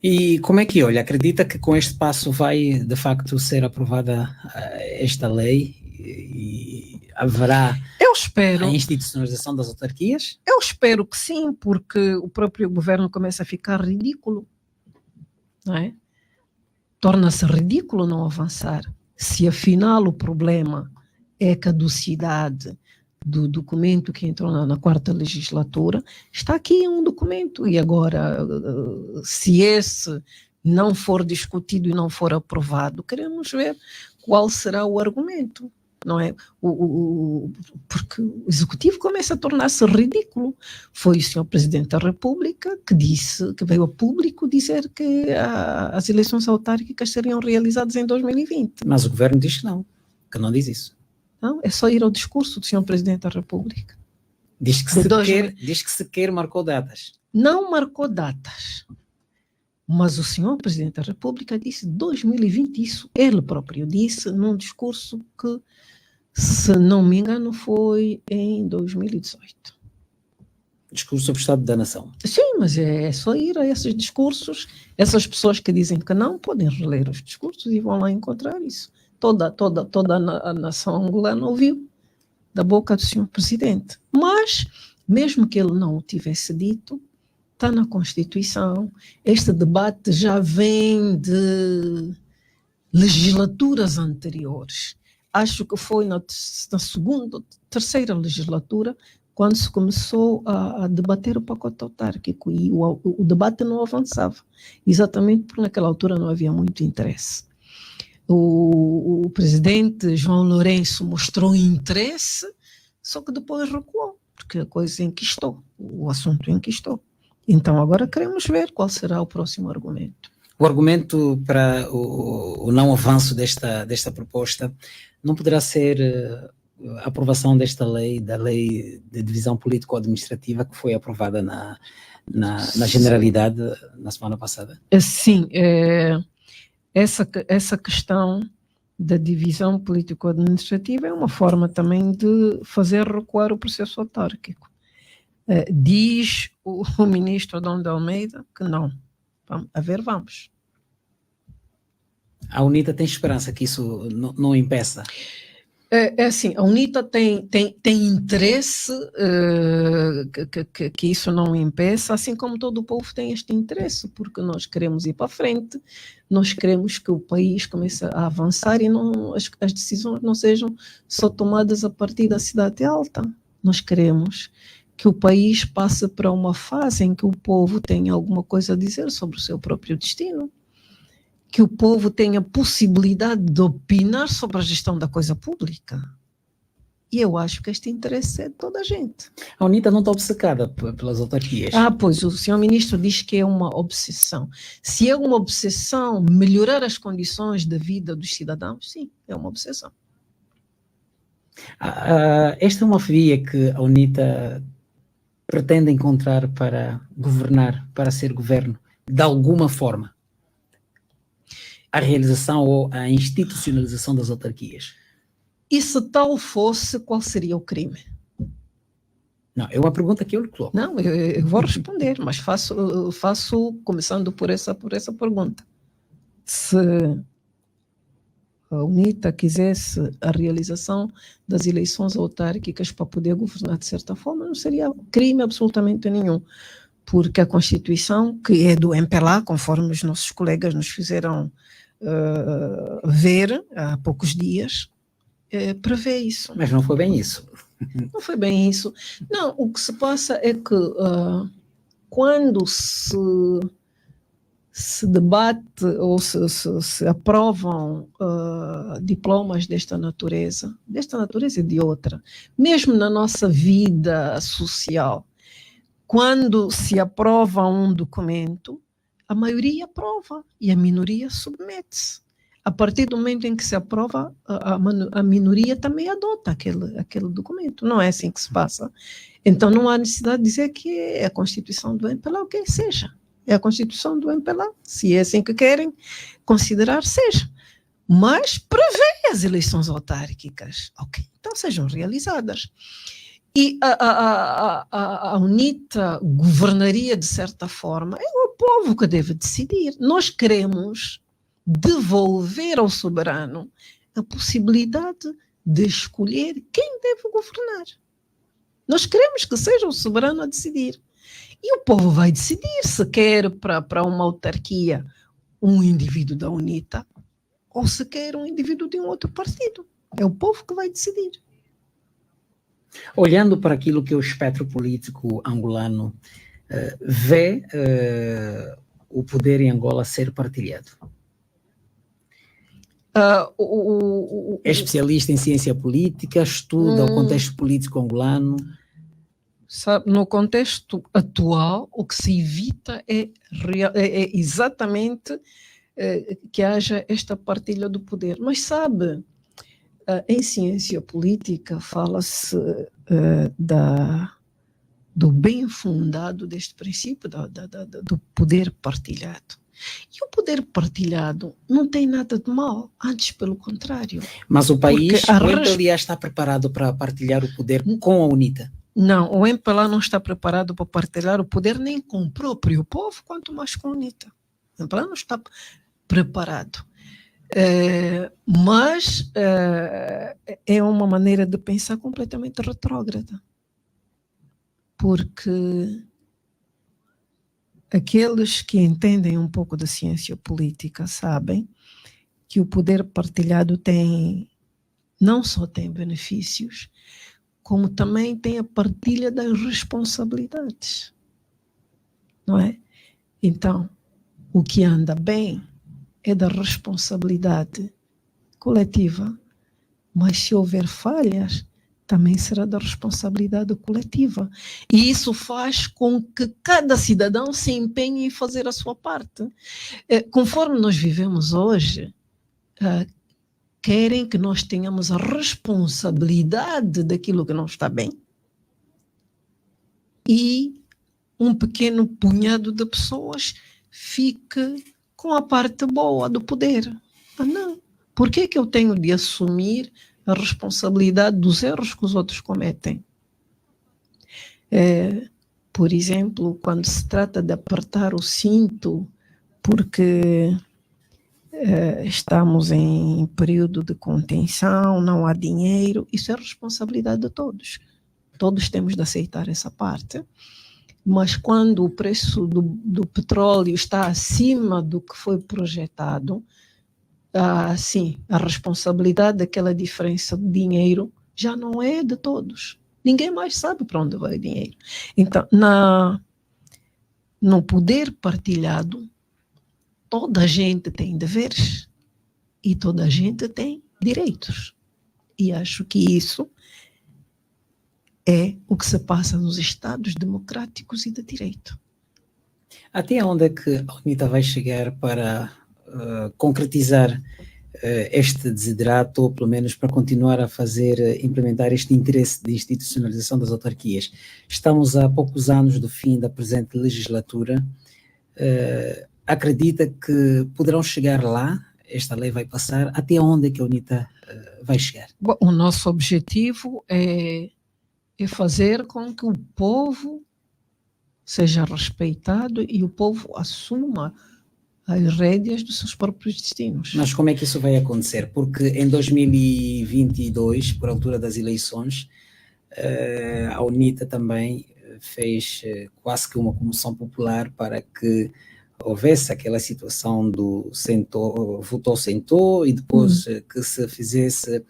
B: E como é que olha? Acredita que com este passo vai, de facto, ser aprovada esta lei e haverá a institucionalização das autarquias?
A: Eu espero que sim, porque o próprio governo começa a ficar ridículo, não é? Torna-se ridículo não avançar. Se afinal o problema é a caducidade do documento que entrou na 4ª legislatura, está aqui um documento, e agora, se esse não for discutido e não for aprovado, queremos ver qual será o argumento, não é? Porque o Executivo começa a tornar-se ridículo. Foi o Sr. Presidente da República que disse, que veio a público dizer que as eleições autárquicas seriam realizadas em 2020.
B: Mas o governo diz que não diz isso.
A: Não, é só ir ao discurso do Sr. Presidente da República.
B: Diz que sequer marcou datas.
A: Não marcou datas. Mas o Sr. Presidente da República disse 2020, isso ele próprio disse num discurso que, se não me engano, foi em 2018.
B: Discurso sobre o Estado da Nação.
A: Sim, mas é só ir a esses discursos. Essas pessoas que dizem que não podem reler os discursos e vão lá encontrar isso. Toda a nação angolana ouviu da boca do Sr. Presidente. Mas, mesmo que ele não o tivesse dito, está na Constituição. Este debate já vem de legislaturas anteriores. Acho que foi na 2ª, 3ª legislatura, quando se começou a debater o pacote autárquico, e o debate não avançava, exatamente porque naquela altura não havia muito interesse. O presidente João Lourenço mostrou interesse, só que depois recuou, porque a coisa enquistou, o assunto enquistou. Então agora queremos ver qual será o próximo argumento.
B: O argumento para o não avanço desta proposta não poderá ser a aprovação desta lei, da lei de divisão político-administrativa que foi aprovada na Generalidade na semana passada?
A: Sim, essa questão da divisão político-administrativa é uma forma também de fazer recuar o processo autárquico. Diz o ministro Adão de Almeida que não. Vamos.
B: A UNITA tem esperança que isso não impeça?
A: É assim, a UNITA tem interesse que isso não impeça, assim como todo o povo tem este interesse, porque nós queremos ir para a frente, nós queremos que o país comece a avançar e as decisões não sejam só tomadas a partir da cidade alta. Nós queremos que o país passe para uma fase em que o povo tenha alguma coisa a dizer sobre o seu próprio destino, que o povo tenha possibilidade de opinar sobre a gestão da coisa pública. E eu acho que este interesse é de toda a gente.
B: A UNITA não está obcecada pelas autarquias?
A: Pois, o senhor ministro diz que é uma obsessão. Se é uma obsessão melhorar as condições de vida dos cidadãos, sim, é uma obsessão.
B: Esta é uma via que a UNITA pretende encontrar para governar, para ser governo, de alguma forma? A realização ou a institucionalização das autarquias?
A: E se tal fosse, qual seria o crime?
B: Não, é uma pergunta que eu lhe coloco.
A: Não, eu vou responder, mas faço começando por essa pergunta. Se a UNITA quisesse a realização das eleições autárquicas para poder governar de certa forma, não seria crime absolutamente nenhum, porque a Constituição, que é do MPLA, conforme os nossos colegas nos fizeram ver há poucos dias, prevê isso.
B: Mas não foi bem isso.
A: Não foi bem isso. Não, o que se passa é que quando se debate ou se aprovam diplomas desta natureza e de outra, mesmo na nossa vida social, quando se aprova um documento, a maioria aprova e a minoria submete-se. a partir do momento em que se aprova, a minoria também adota aquele documento. Não é assim que se passa. Então, não há necessidade de dizer que é a Constituição do MPLA, o que seja. É a Constituição do MPLA. Se é assim que querem considerar, seja. Mas prevê as eleições autárquicas. Ok, então sejam realizadas. E a UNITA governaria, de certa forma, é o povo que deve decidir. Nós queremos devolver ao soberano a possibilidade de escolher quem deve governar. Nós queremos que seja o soberano a decidir. E o povo vai decidir se quer para uma autarquia um indivíduo da UNITA ou se quer um indivíduo de um outro partido. É o povo que vai decidir.
B: Olhando para aquilo que é o espectro político angolano, vê o poder em Angola ser partilhado? É especialista em ciência política, estuda o contexto político angolano.
A: Sabe, no contexto atual, o que se evita é exatamente que haja esta partilha do poder. Mas sabe, em ciência política fala-se do bem fundado deste princípio do poder partilhado. E o poder partilhado não tem nada de mal, antes pelo contrário.
B: Mas o país, o MPLA está preparado para partilhar o poder com a UNITA?
A: Não, o MPLA não está preparado para partilhar o poder nem com o próprio povo, quanto mais com a UNITA. O MPLA não está preparado. Mas é uma maneira de pensar completamente retrógrada. Porque aqueles que entendem um pouco da ciência política sabem que o poder partilhado não só tem benefícios, como também tem a partilha das responsabilidades. Não é? Então, o que anda bem é da responsabilidade coletiva, mas se houver falhas, também será da responsabilidade coletiva. E isso faz com que cada cidadão se empenhe em fazer a sua parte. Conforme nós vivemos hoje, querem que nós tenhamos a responsabilidade daquilo que não está bem e um pequeno punhado de pessoas fique com a parte boa do poder. Não. Por que eu tenho de assumir a responsabilidade dos erros que os outros cometem? Por exemplo, quando se trata de apertar o cinto porque estamos em período de contenção, não há dinheiro, isso é responsabilidade de todos. Todos temos de aceitar essa parte. Mas quando o preço do petróleo está acima do que foi projetado, sim, a responsabilidade daquela diferença de dinheiro já não é de todos. Ninguém mais sabe para onde vai o dinheiro. Então, no poder partilhado, toda a gente tem deveres e toda a gente tem direitos. E acho que isso é o que se passa nos Estados democráticos e de direito.
B: Até onde é que a UNITA vai chegar para concretizar este desiderato, ou pelo menos para continuar a implementar este interesse de institucionalização das autarquias? Estamos a poucos anos do fim da presente legislatura. Acredita que poderão chegar lá? Esta lei vai passar? Até onde é que a UNITA vai chegar?
A: Bom, o nosso objetivo é fazer com que o povo seja respeitado e o povo assuma as rédeas dos seus próprios destinos.
B: Mas como é que isso vai acontecer? Porque em 2022, por altura das eleições, a UNITA também fez quase que uma comoção popular para que houvesse aquela situação do votou, e depois que se fizesse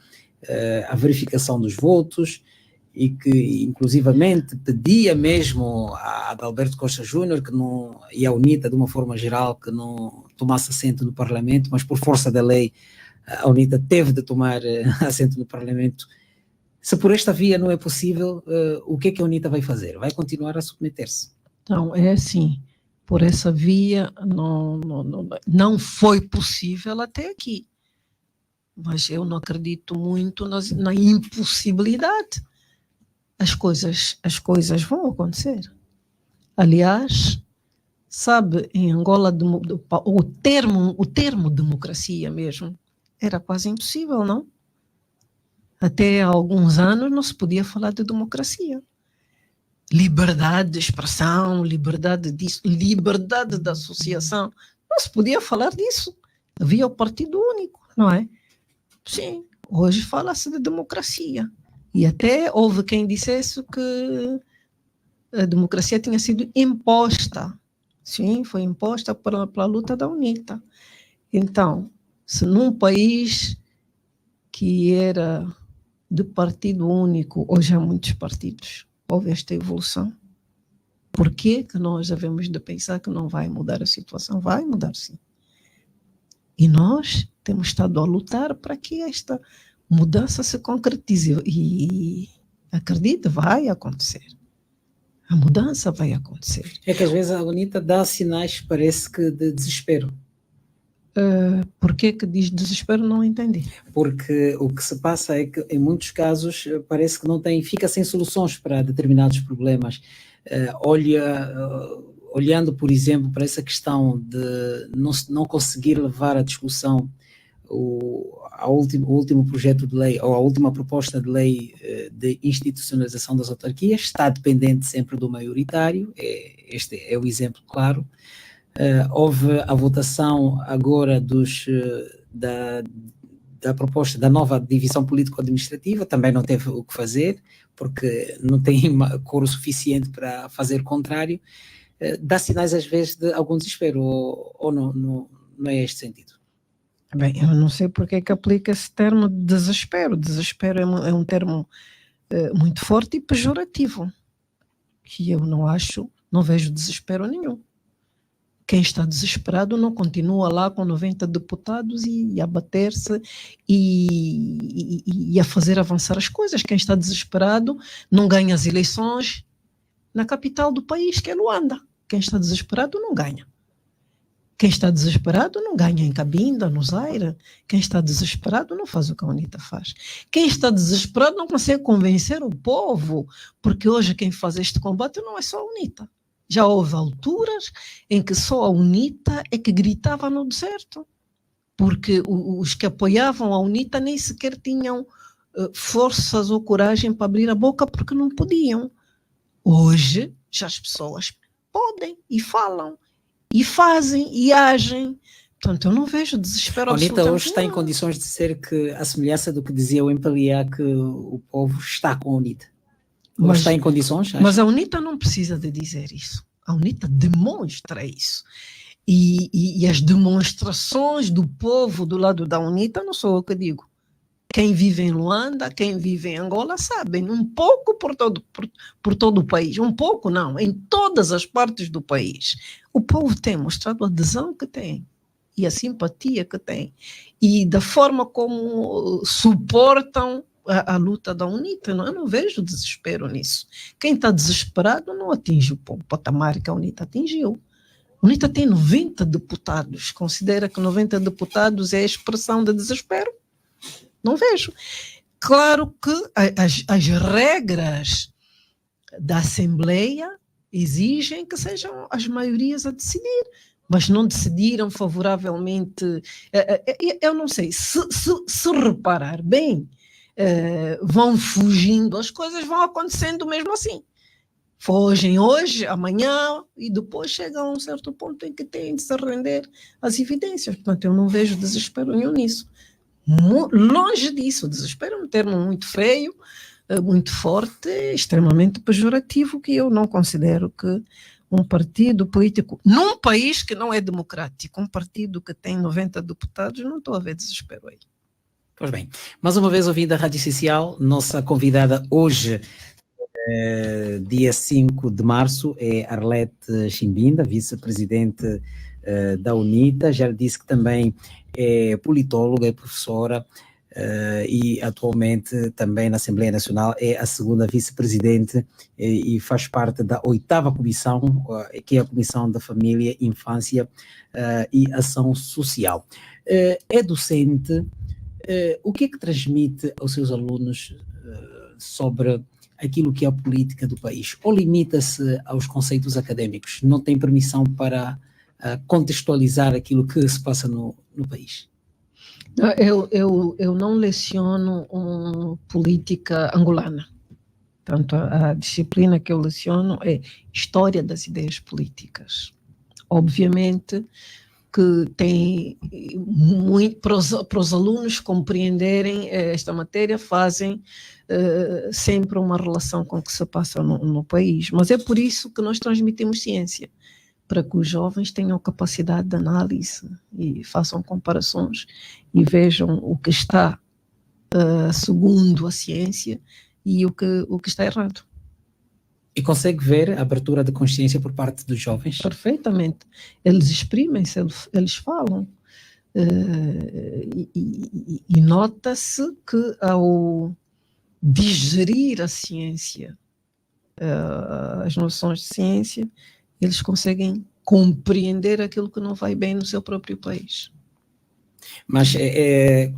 B: a verificação dos votos, e que inclusivamente pedia mesmo a Adalberto Costa Júnior e a UNITA de uma forma geral que não tomasse assento no Parlamento, mas por força da lei a UNITA teve de tomar assento no Parlamento. Se por esta via não é possível, o que é que a UNITA vai fazer? Vai continuar a submeter-se?
A: Então, é assim, por essa via não foi possível até aqui. mas eu não acredito muito na impossibilidade. As coisas vão acontecer. Aliás, sabe, em Angola, o termo democracia mesmo era quase impossível, não? Até há alguns anos não se podia falar de democracia. Liberdade de expressão, liberdade disso, liberdade de associação, não se podia falar disso. Havia o partido único, não é? Sim, hoje fala-se de democracia. E até houve quem dissesse que a democracia tinha sido imposta. Sim, foi imposta pela luta da UNITA. Então, se num país que era de partido único, hoje há muitos partidos, houve esta evolução, por que nós devemos de pensar que não vai mudar a situação? Vai mudar, sim. E nós temos estado a lutar para que esta mudança se concretize. E acredito, vai acontecer. A mudança vai acontecer.
B: É que às vezes a UNITA dá sinais, parece que de desespero.
A: Por que diz desespero? Não entendi.
B: Porque o que se passa é que, em muitos casos, parece que não tem, fica sem soluções para determinados problemas. Olhando, por exemplo, para essa questão de não conseguir levar a discussão o último projeto de lei, ou a última proposta de lei de institucionalização das autarquias, está dependente sempre do maioritário, este é o exemplo claro. Houve a votação agora da proposta da nova divisão político-administrativa, também não teve o que fazer, porque não tem coro suficiente para fazer o contrário. Dá sinais às vezes de algum desespero, ou não é este sentido?
A: Bem, eu não sei porque é que aplica esse termo de desespero. Desespero é um termo muito forte e pejorativo, que eu não vejo desespero nenhum. Quem está desesperado não continua lá com 90 deputados e a bater-se e a fazer avançar as coisas. Quem está desesperado não ganha as eleições na capital do país, que é Luanda. Quem está desesperado não ganha. Quem está desesperado não ganha em Cabinda, no Zaire. Quem está desesperado não faz o que a UNITA faz. Quem está desesperado não consegue convencer o povo, porque hoje quem faz este combate não é só a UNITA. Já houve alturas em que só a UNITA é que gritava no deserto, porque os que apoiavam a UNITA nem sequer tinham forças ou coragem para abrir a boca porque não podiam. Hoje já as pessoas podem e falam, e fazem, e agem. Portanto, eu não vejo desespero absolutamente.
B: A UNITA hoje está em condições de dizer que, à semelhança do que dizia o MPLA, que o povo está com a UNITA. Mas está em condições?
A: Mas a UNITA não precisa de dizer isso. A UNITA demonstra isso. E as demonstrações do povo do lado da UNITA não sou eu que digo. Quem vive em Luanda, quem vive em Angola, sabem, um pouco por todo o país, um pouco não, em todas as partes do país. O povo tem mostrado a adesão que tem e a simpatia que tem e da forma como suportam a luta da UNITA. Eu não vejo desespero nisso. Quem está desesperado não atinge o patamar que a UNITA atingiu. A UNITA tem 90 deputados. Considera que 90 deputados é a expressão de desespero? Não vejo. Claro que as regras da Assembleia exigem que sejam as maiorias a decidir, mas não decidiram favoravelmente. Eu não sei, se reparar bem, vão fugindo, as coisas vão acontecendo mesmo assim. Fogem hoje, amanhã, e depois chegam a um certo ponto em que têm de se render às evidências. Portanto, eu não vejo desespero nenhum nisso. Longe disso, o desespero é um termo muito feio, muito forte, extremamente pejorativo, que eu não considero que um partido político, num país que não é democrático, um partido que tem 90 deputados, não estou a ver desespero aí.
B: Pois bem, mais uma vez ouvindo a Rádio Social, nossa convidada hoje, dia 5 de março, é Arlete Chimbinda, vice-presidente da UNITA. Já disse que também é politóloga, é professora e atualmente também na Assembleia Nacional é a segunda vice-presidente e faz parte da 8ª comissão, que é a Comissão da Família, Infância e Ação Social. É docente, O que é que transmite aos seus alunos sobre aquilo que é a política do país? Ou limita-se aos conceitos académicos? Não tem permissão para contextualizar aquilo que se passa no país?
A: Eu não leciono política angolana. Portanto, a disciplina que eu leciono é História das Ideias Políticas. Obviamente que tem muito, para os alunos compreenderem esta matéria, fazem sempre uma relação com o que se passa no país. Mas é por isso que nós transmitimos ciência, para que os jovens tenham capacidade de análise e façam comparações e vejam o que está segundo a ciência e o que está errado.
B: E consegue ver a abertura de consciência por parte dos jovens?
A: Perfeitamente. Eles exprimem-se, eles falam. E nota-se que ao digerir a ciência, as noções de ciência, eles conseguem compreender aquilo que não vai bem no seu próprio país.
B: Mas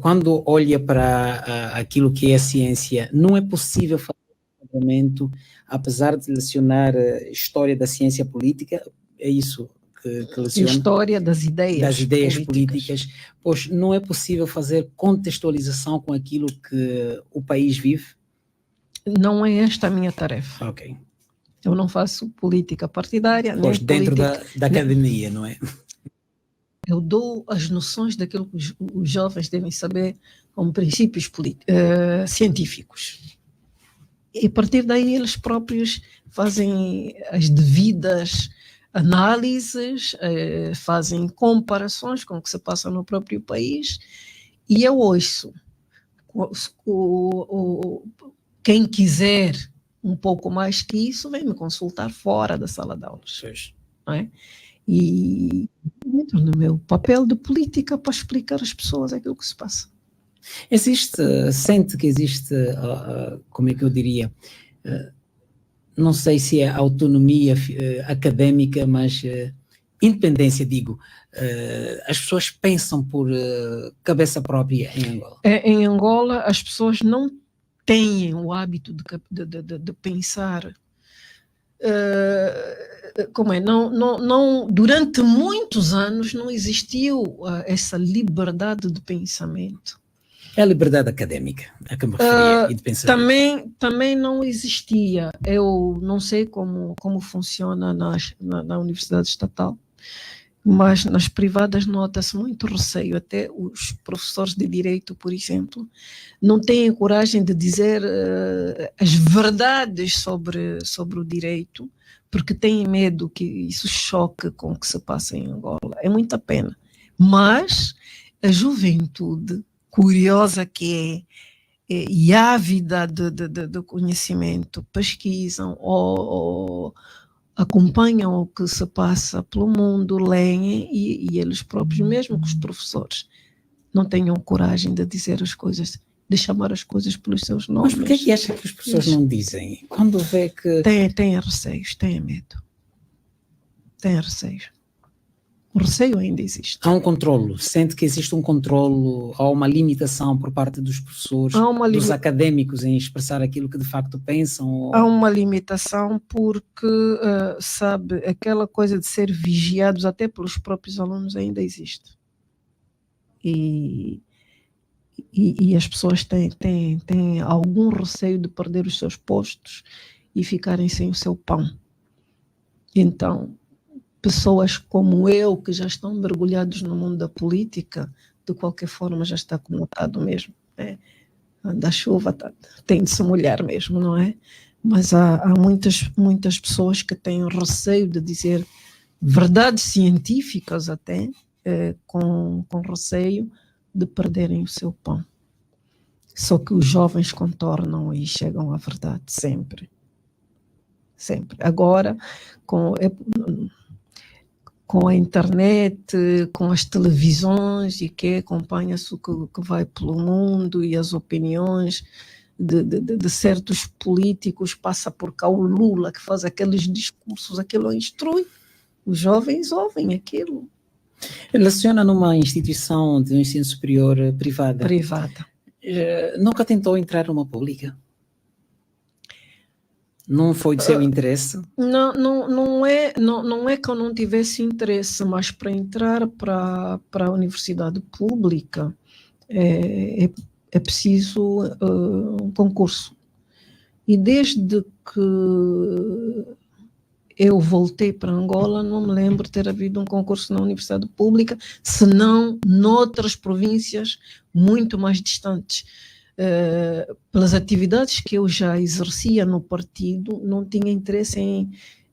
B: quando olha para aquilo que é a ciência, não é possível fazer um enquadramento, apesar de lecionar História da Ciência Política, é isso que leciona?
A: História das ideias
B: políticas, pois não é possível fazer contextualização com aquilo que o país vive?
A: Não é esta a minha tarefa.
B: Ok.
A: Eu não faço política partidária,
B: pois
A: nem
B: dentro
A: política,
B: da academia, não é?
A: Eu dou as noções daquilo que os jovens devem saber como princípios científicos. E a partir daí eles próprios fazem as devidas análises, fazem comparações com o que se passa no próprio país, e eu ouço. Quem quiser um pouco mais que isso, vem me consultar fora da sala de aulas. Não é? E entro no meu papel de política para explicar às pessoas aquilo que se passa.
B: Sente que existe, como é que eu diria, não sei se é autonomia académica, mas independência, digo, as pessoas pensam por cabeça própria em Angola?
A: Em Angola, as pessoas não têm o hábito de pensar. Como é? Não, durante muitos anos não existiu essa liberdade de pensamento.
B: É a liberdade académica a que me referia e de pensamento.
A: Também não existia. Eu não sei como funciona na Universidade Estatal, mas nas privadas nota-se muito receio. Até os professores de Direito, por exemplo, não têm coragem de dizer as verdades sobre o direito, porque têm medo que isso choque com o que se passa em Angola. É muita pena. Mas a juventude, curiosa que é e ávida de conhecimento, pesquisam ou acompanham o que se passa pelo mundo, leem e eles próprios, mesmo que os professores, não tenham coragem de dizer as coisas, de chamar as coisas pelos seus nomes.
B: Mas por que é que acha que as pessoas não dizem? Quando vê que...
A: Têm receios, têm medo. Têm receios. O receio ainda existe.
B: Há um controlo? Sente que existe um controlo? Há uma limitação por parte dos professores, dos académicos em expressar aquilo que de facto pensam?
A: Há uma limitação porque, sabe, aquela coisa de ser vigiados até pelos próprios alunos ainda existe. E as pessoas têm algum receio de perder os seus postos e ficarem sem o seu pão. Então, pessoas como eu, que já estão mergulhados no mundo da política, de qualquer forma já está conotado mesmo. Né? Da chuva tem de se molhar mesmo, não é? Mas há muitas pessoas que têm receio de dizer verdades científicas até, com receio de perderem o seu pão. Só que os jovens contornam e chegam à verdade sempre. Sempre. Agora, com a internet, com as televisões e que acompanha-se o que vai pelo mundo e as opiniões de certos políticos, passa por cá o Lula que faz aqueles discursos, aquilo instrui, os jovens ouvem aquilo.
B: Leciona numa instituição de ensino superior privada.
A: Privada.
B: Nunca tentou entrar numa pública? Não foi de seu interesse?
A: Não é que eu não tivesse interesse, mas para entrar para a universidade pública é preciso um concurso. E desde que eu voltei para Angola, não me lembro de ter havido um concurso na universidade pública, senão noutras províncias muito mais distantes. Pelas atividades que eu já exercia no partido, não tinha interesse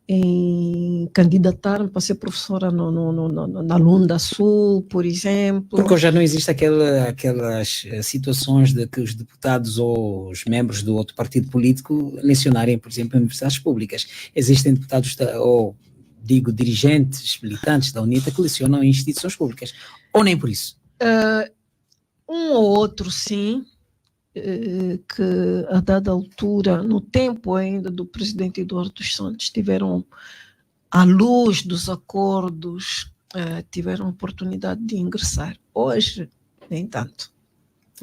A: em candidatar-me para ser professora na Lunda Sul, por exemplo.
B: Porque já não existe aquelas situações de que os deputados ou os membros do outro partido político lecionarem, por exemplo, em universidades públicas. Existem deputados, ou digo, dirigentes, militantes da UNITA que lecionam em instituições públicas. Ou nem por isso?
A: Um ou outro, sim, que a dada altura, no tempo ainda do presidente Eduardo dos Santos, tiveram, à luz dos acordos, tiveram a oportunidade de ingressar. Hoje, nem tanto.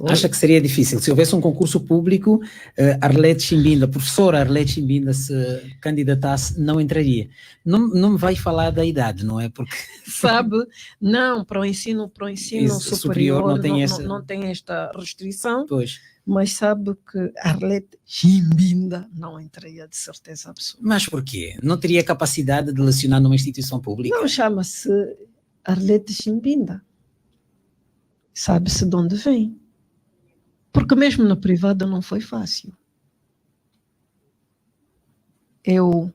B: Acha que seria difícil? Se houvesse um concurso público, Arlete Chimbinda, professora Arlete Chimbinda, se candidatasse, não entraria. Não me vai falar da idade, não é? Porque
A: sabe, não, para o ensino superior não tem esta restrição.
B: Pois.
A: Mas sabe que Arlete Chimbinda não entraria de certeza absoluta.
B: Mas porquê? Não teria capacidade de lecionar numa instituição pública?
A: Não, chama-se Arlete Chimbinda. Sabe-se de onde vem. Porque mesmo na privada não foi fácil. Eu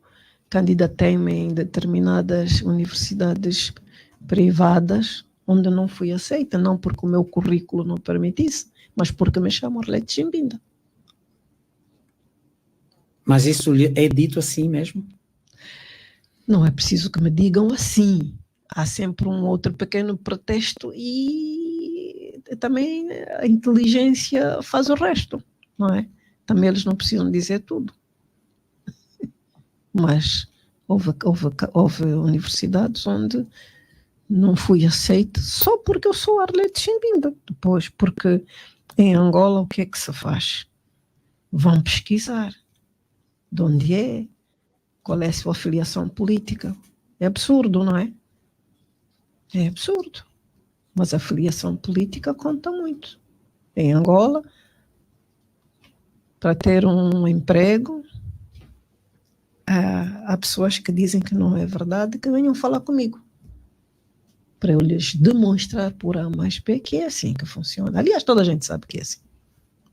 A: candidatei-me em determinadas universidades privadas onde não fui aceita, não porque o meu currículo não permitisse, mas porque me chamam Arlete Chimbinda.
B: Mas isso é dito assim mesmo?
A: Não é preciso que me digam assim. Há sempre um outro pequeno pretexto e também a inteligência faz o resto, não é? Também eles não precisam dizer tudo. Mas houve universidades onde não fui aceita só porque eu sou Arlete Chimbinda. Depois, porque em Angola o que é que se faz? Vão pesquisar de onde é, qual é a sua filiação política. É absurdo, não é? É absurdo. Mas a filiação política conta muito. Em Angola, para ter um emprego, há pessoas que dizem que não é verdade, que venham falar comigo, para eu lhes demonstrar por A mais B que é assim que funciona. Aliás, toda a gente sabe que é assim.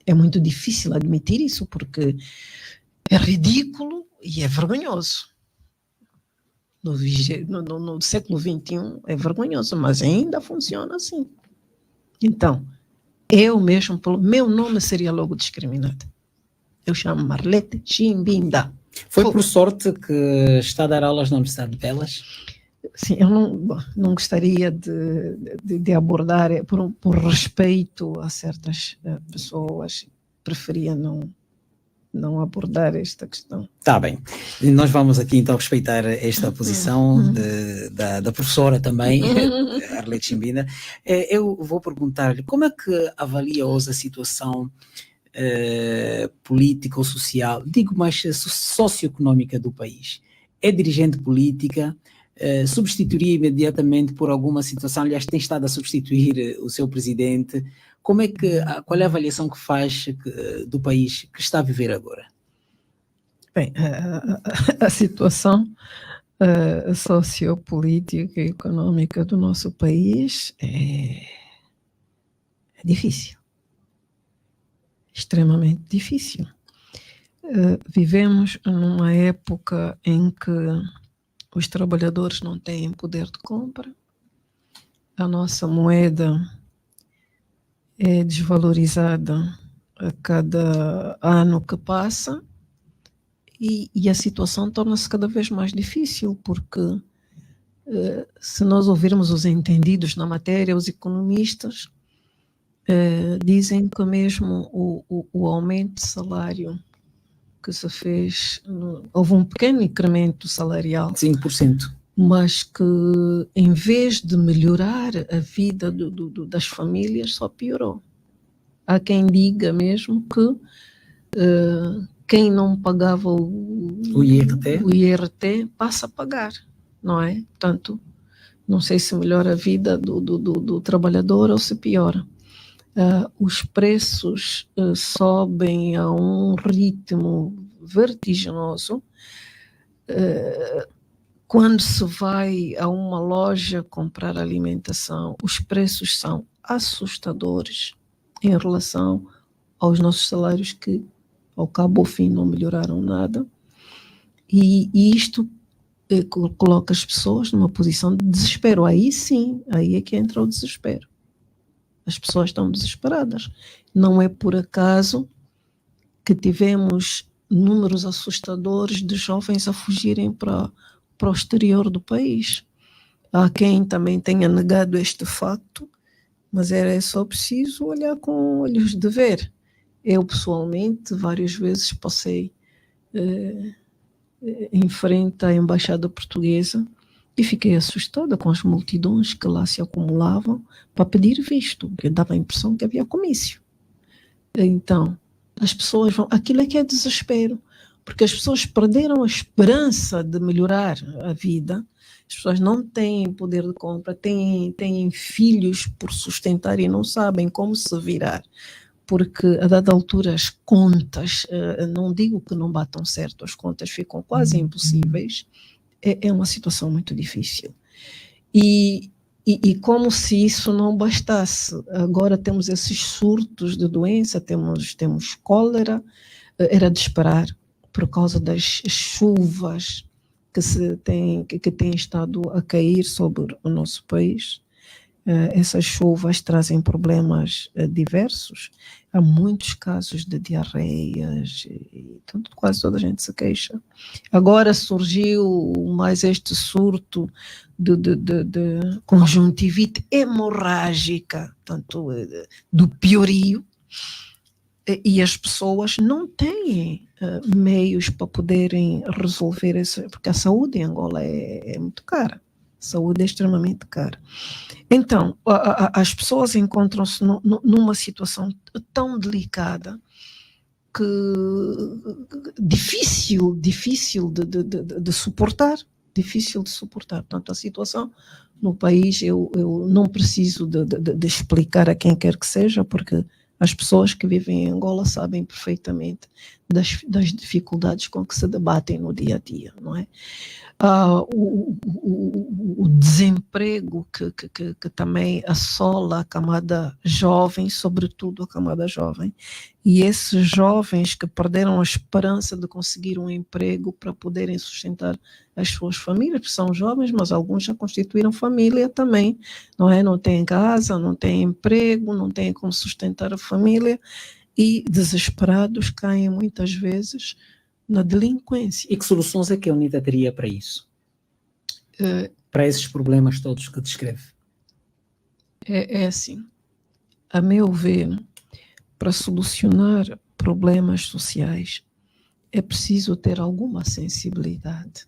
A: É muito difícil admitir isso, porque é ridículo e é vergonhoso. No século XXI é vergonhoso, mas ainda funciona assim. Então, eu mesmo, pelo meu nome seria logo discriminada. Eu chamo Arlete Chimbinda.
B: Foi por sorte que está a dar aulas na Universidade de Belas?
A: Sim, eu não gostaria de abordar, por respeito a certas pessoas, preferia não abordar esta questão.
B: Está bem. Nós vamos aqui então respeitar esta posição da professora também, Arlete Chimbinda. Eu vou perguntar-lhe como é que avalia hoje a situação política ou social, digo mais socioeconómica do país? É dirigente política? Substituiria imediatamente por alguma situação? Aliás, tem estado a substituir o seu presidente. Qual é a avaliação que faz do país que está a viver agora?
A: Bem, a situação sociopolítica e económica do nosso país é difícil. Extremamente difícil. Vivemos numa época em que os trabalhadores não têm poder de compra, a nossa moeda é desvalorizada a cada ano que passa e a situação torna-se cada vez mais difícil, porque se nós ouvirmos os entendidos na matéria, os economistas dizem que mesmo o aumento de salário que se fez, houve um pequeno incremento salarial.
B: 5%.
A: mas que, em vez de melhorar a vida das famílias, só piorou. Há quem diga mesmo que quem não pagava o IRT passa a pagar, não é? Portanto, não sei se melhora a vida do trabalhador ou se piora. Os preços sobem a um ritmo vertiginoso. Quando se vai a uma loja comprar alimentação, os preços são assustadores em relação aos nossos salários, que ao cabo ao fim não melhoraram nada, e isto coloca as pessoas numa posição de desespero. Aí sim, aí é que entra o desespero. As pessoas estão desesperadas. Não é por acaso que tivemos números assustadores de jovens a fugirem para o exterior do país. Há quem também tenha negado este facto, mas era só preciso olhar com olhos de ver. Eu, pessoalmente, várias vezes passei em frente à Embaixada Portuguesa e fiquei assustada com as multidões que lá se acumulavam para pedir visto, porque dava a impressão que havia comício. Então, as pessoas vão... Aquilo é que é desespero, porque as pessoas perderam a esperança de melhorar a vida. As pessoas não têm poder de compra, têm filhos por sustentar e não sabem como se virar, porque a dada altura as contas, não digo que não batam certo, as contas ficam quase impossíveis. É uma situação muito difícil. E como se isso não bastasse, agora temos esses surtos de doença, temos cólera, era de esperar, por causa das chuvas que têm estado a cair sobre o nosso país. Essas chuvas trazem problemas diversos. Há muitos casos de diarreias, e quase toda a gente se queixa. Agora surgiu mais este surto de conjuntivite hemorrágica, tanto do piorio, e as pessoas não têm meios para poderem resolver isso, porque a saúde em Angola é muito cara. A saúde é extremamente cara. Então, as pessoas encontram-se numa situação tão delicada que difícil de suportar, Portanto, a situação no país, eu não preciso de explicar a quem quer que seja, porque as pessoas que vivem em Angola sabem perfeitamente das dificuldades com que se debatem no dia a dia, não é? O desemprego que também assola a camada jovem, sobretudo a camada jovem, e esses jovens que perderam a esperança de conseguir um emprego para poderem sustentar as suas famílias, porque são jovens, mas alguns já constituíram família também, não é? Não têm casa, não têm emprego, não têm como sustentar a família, e desesperados caem muitas vezes na delinquência.
B: E que soluções é que a UNITA teria para isso? Para esses problemas todos que descreve?
A: É assim, a meu ver, para solucionar problemas sociais é preciso ter alguma sensibilidade.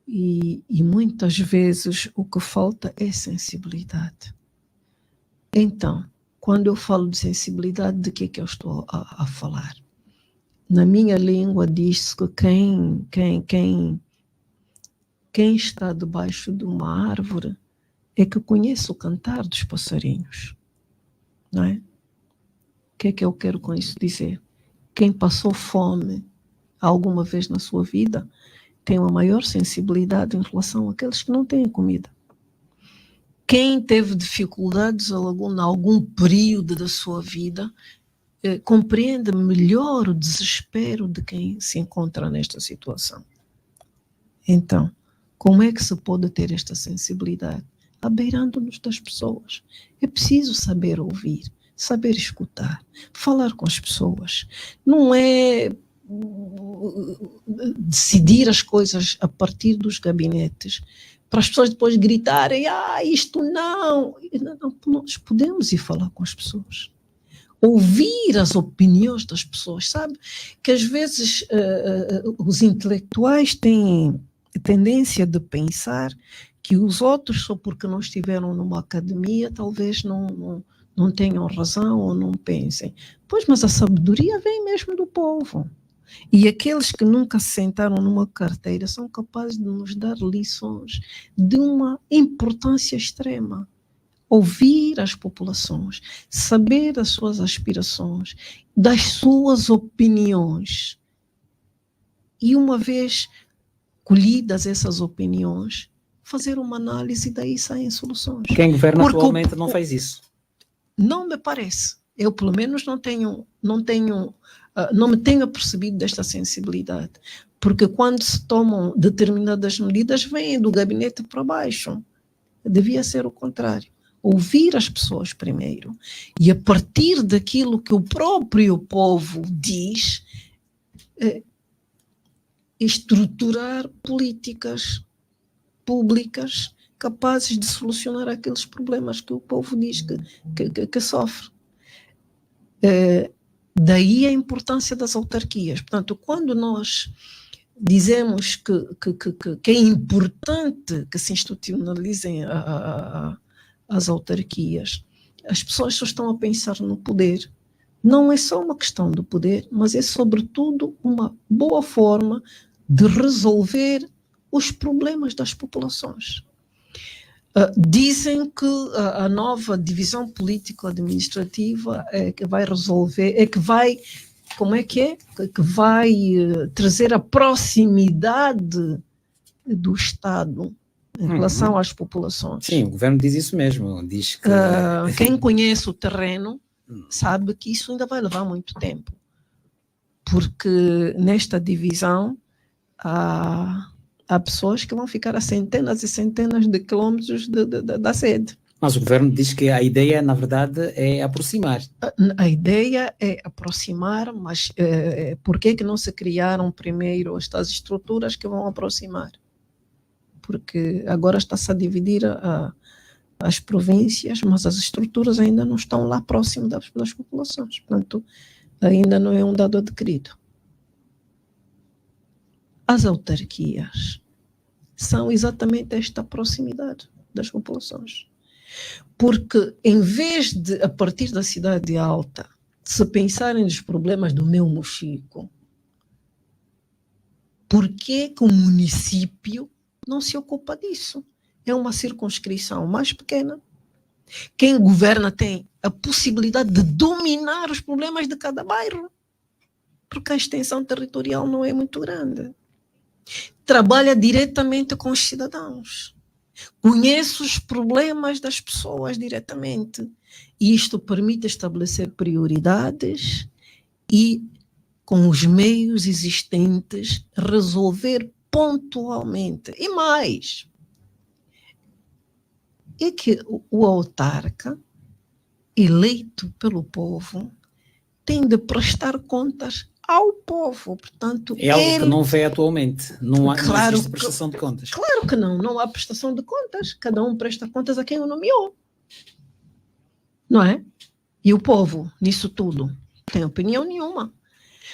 A: E muitas vezes o que falta é sensibilidade. Então, quando eu falo de sensibilidade, de que é que eu estou a falar? Na minha língua diz-se que quem está debaixo de uma árvore é que conhece o cantar dos passarinhos, não é? O que é que eu quero com isso dizer? Quem passou fome alguma vez na sua vida tem uma maior sensibilidade em relação àqueles que não têm comida. Quem teve dificuldades em algum período da sua vida compreende melhor o desespero de quem se encontra nesta situação. Então, como é que se pode ter esta sensibilidade? Abeirando-nos das pessoas. É preciso saber ouvir, saber escutar, falar com as pessoas. Não é decidir as coisas a partir dos gabinetes, para as pessoas depois gritarem, isto não. Nós podemos ir falar com as pessoas. Ouvir as opiniões das pessoas, sabe? Que às vezes os intelectuais têm tendência de pensar que os outros, só porque não estiveram numa academia, talvez não tenham razão ou não pensem. Pois, mas a sabedoria vem mesmo do povo. E aqueles que nunca se sentaram numa carteira são capazes de nos dar lições de uma importância extrema. Ouvir as populações, saber as suas aspirações, das suas opiniões. E uma vez colhidas essas opiniões, fazer uma análise e daí saem soluções.
B: Quem governa atualmente não faz isso.
A: Não me parece. Eu, pelo menos, não me tenho apercebido desta sensibilidade. Porque quando se tomam determinadas medidas, vêm do gabinete para baixo. Devia ser o contrário. Ouvir as pessoas primeiro. E a partir daquilo que o próprio povo diz, estruturar políticas públicas capazes de solucionar aqueles problemas que o povo diz que sofre. Daí a importância das autarquias. Portanto, quando nós dizemos que é importante que se institucionalizem as autarquias, as pessoas só estão a pensar no poder. Não é só uma questão do poder, mas é sobretudo uma boa forma de resolver os problemas das populações. Dizem que a nova divisão político-administrativa é que vai resolver, que vai trazer a proximidade do Estado em relação às populações.
B: Sim, o governo diz isso mesmo. Diz que...
A: Quem conhece o terreno sabe que isso ainda vai levar muito tempo, porque nesta divisão há pessoas que vão ficar a centenas e centenas de quilómetros da sede.
B: Mas o governo diz que a ideia, na verdade, é aproximar.
A: A ideia é aproximar, mas por que não se criaram primeiro estas estruturas que vão aproximar? Porque agora está-se a dividir as províncias, mas as estruturas ainda não estão lá próximo das populações. Portanto, ainda não é um dado adquirido. As autarquias são exatamente esta proximidade das populações. Porque, em vez de, a partir da cidade alta, se pensarem nos problemas do meu Mochico, por que o município não se ocupa disso? É uma circunscrição mais pequena. Quem governa tem a possibilidade de dominar os problemas de cada bairro, porque a extensão territorial não é muito grande. Trabalha diretamente com os cidadãos. Conhece os problemas das pessoas diretamente. E isto permite estabelecer prioridades e, com os meios existentes, resolver pontualmente. E mais, é que o autarca, eleito pelo povo, tem de prestar contas ao povo. Portanto,
B: é algo que não vê atualmente. Não existe prestação de contas.
A: Claro que não há prestação de contas. Cada um presta contas a quem o nomeou. Não é? E o povo, nisso tudo, não tem opinião nenhuma.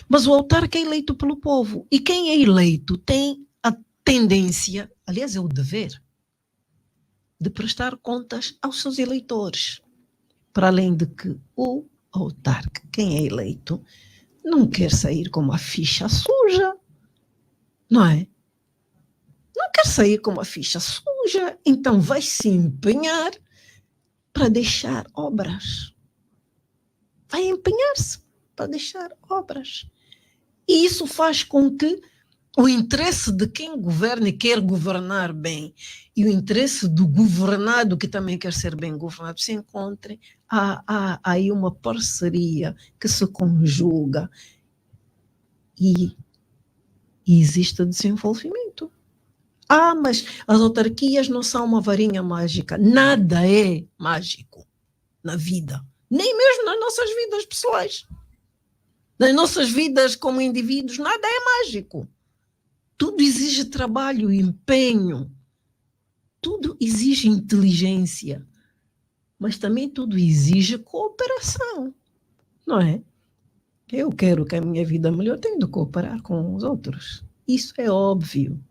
A: Mas o autarca é eleito pelo povo. E quem é eleito tem a tendência, aliás, é o dever, de prestar contas aos seus eleitores. Para além de que o autarca, quem é eleito, não quer sair com uma ficha suja, não é? Não quer sair com uma ficha suja, então vai se empenhar para deixar obras. Vai empenhar-se para deixar obras. E isso faz com que o interesse de quem governa e quer governar bem e o interesse do governado, que também quer ser bem governado, se encontrem. Há aí uma parceria que se conjuga e existe desenvolvimento. Mas as autarquias não são uma varinha mágica. Nada é mágico na vida. Nem mesmo nas nossas vidas pessoais. Nas nossas vidas como indivíduos, nada é mágico. Tudo exige trabalho, empenho. Tudo exige inteligência. Mas também tudo exige cooperação. Não é? Eu quero que a minha vida melhore, tenho de cooperar com os outros. Isso é óbvio.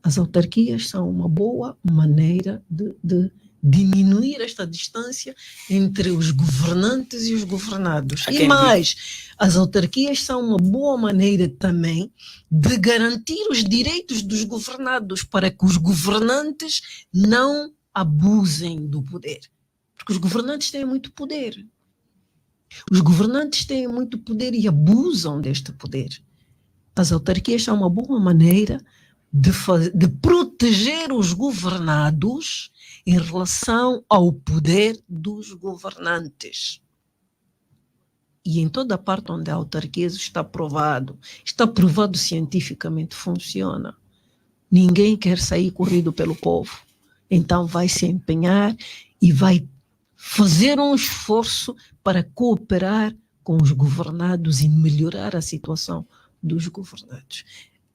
A: As autarquias são uma boa maneira de diminuir esta distância entre os governantes e os governados. E mais, as autarquias são uma boa maneira também de garantir os direitos dos governados para que os governantes não abusem do poder. Porque os governantes têm muito poder. Os governantes têm muito poder e abusam deste poder. As autarquias são uma boa maneira de proteger os governados em relação ao poder dos governantes. E em toda a parte onde há autarquias está provado cientificamente, funciona. Ninguém quer sair corrido pelo povo. Então vai se empenhar e vai fazer um esforço para cooperar com os governados e melhorar a situação dos governados.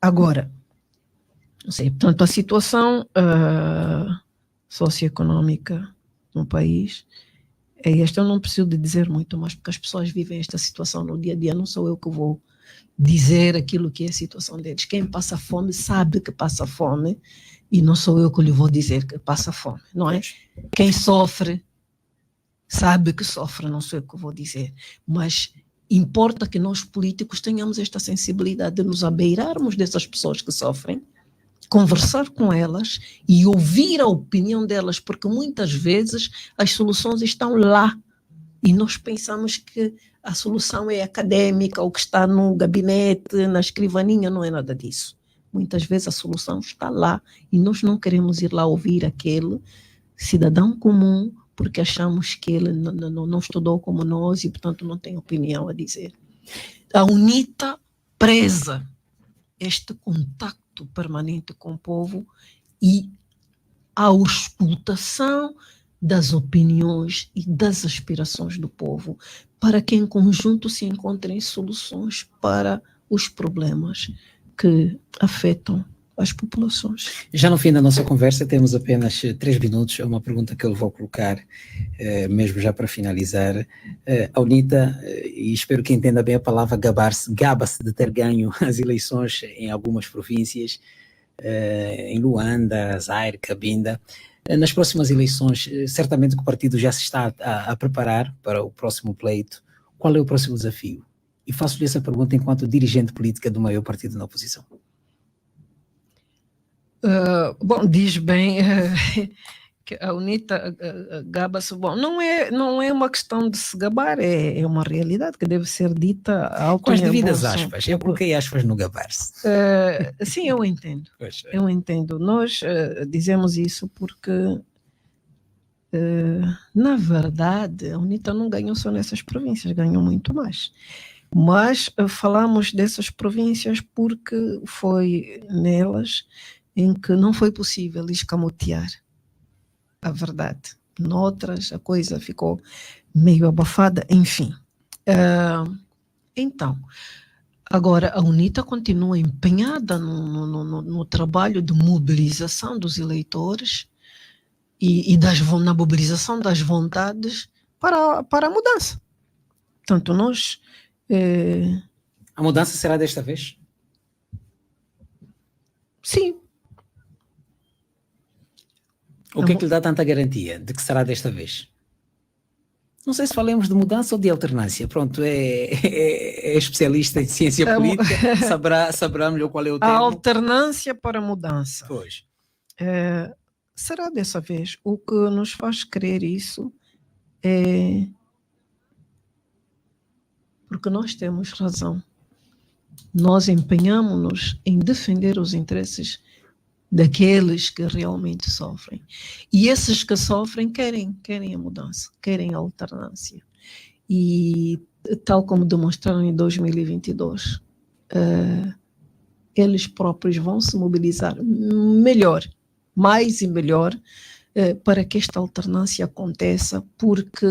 A: Agora, não sei, portanto, a situação socioeconómica no país é esta. Eu não preciso de dizer muito mais, porque as pessoas vivem esta situação no dia a dia. Não sou eu que vou dizer aquilo que é a situação deles. Quem passa fome sabe que passa fome e não sou eu que lhe vou dizer que passa fome, não é? Quem sofre sabe que sofre, não sou eu que vou dizer. Mas importa que nós políticos tenhamos esta sensibilidade de nos abeirarmos dessas pessoas que sofrem, conversar com elas e ouvir a opinião delas, porque muitas vezes as soluções estão lá e nós pensamos que a solução é acadêmica, ou que está no gabinete, na escrivaninha. Não é nada disso. Muitas vezes a solução está lá e nós não queremos ir lá ouvir aquele cidadão comum porque achamos que ele não estudou como nós e, portanto, não tem opinião a dizer. A UNITA preza este contato permanente com o povo e a auscultação das opiniões e das aspirações do povo, para que em conjunto se encontrem soluções para os problemas que afetam as populações.
B: Já no fim da nossa conversa temos apenas 3 minutos. É uma pergunta que eu vou colocar, mesmo já para finalizar. A UNITA, e espero que entenda bem a palavra gaba-se de ter ganho as eleições em algumas províncias, em Luanda, Zaire, Cabinda. Nas próximas eleições, certamente que o partido já se está a preparar para o próximo pleito. Qual é o próximo desafio? E faço-lhe essa pergunta enquanto dirigente política do maior partido na oposição.
A: Bom, diz bem que a UNITA gaba-se. Bom, não é uma questão de se gabar, é uma realidade que deve ser dita alto.
B: Com as devidas aspas, eu coloquei aspas no gabar-se.
A: Sim, eu entendo. Eu entendo. Nós dizemos isso porque, na verdade, a UNITA não ganhou só nessas províncias, ganhou muito mais. Mas falamos dessas províncias porque foi nelas em que não foi possível escamotear a verdade. Noutras, a coisa ficou meio abafada, enfim. Então, agora a UNITA continua empenhada no trabalho de mobilização dos eleitores e na mobilização das vontades para a mudança. Portanto, nós...
B: A mudança será desta vez?
A: Sim.
B: O que é que lhe dá tanta garantia de que será desta vez? Não sei se falamos de mudança ou de alternância. Pronto, é especialista em ciência política, saberá melhor qual é o termo.
A: A alternância para a mudança.
B: Pois.
A: Será dessa vez. O que nos faz crer isso é porque nós temos razão. Nós empenhamos-nos em defender os interesses daqueles que realmente sofrem. E esses que sofrem querem a mudança, querem a alternância. E tal como demonstraram em 2022, eles próprios vão se mobilizar melhor, mais e melhor, para que esta alternância aconteça, porque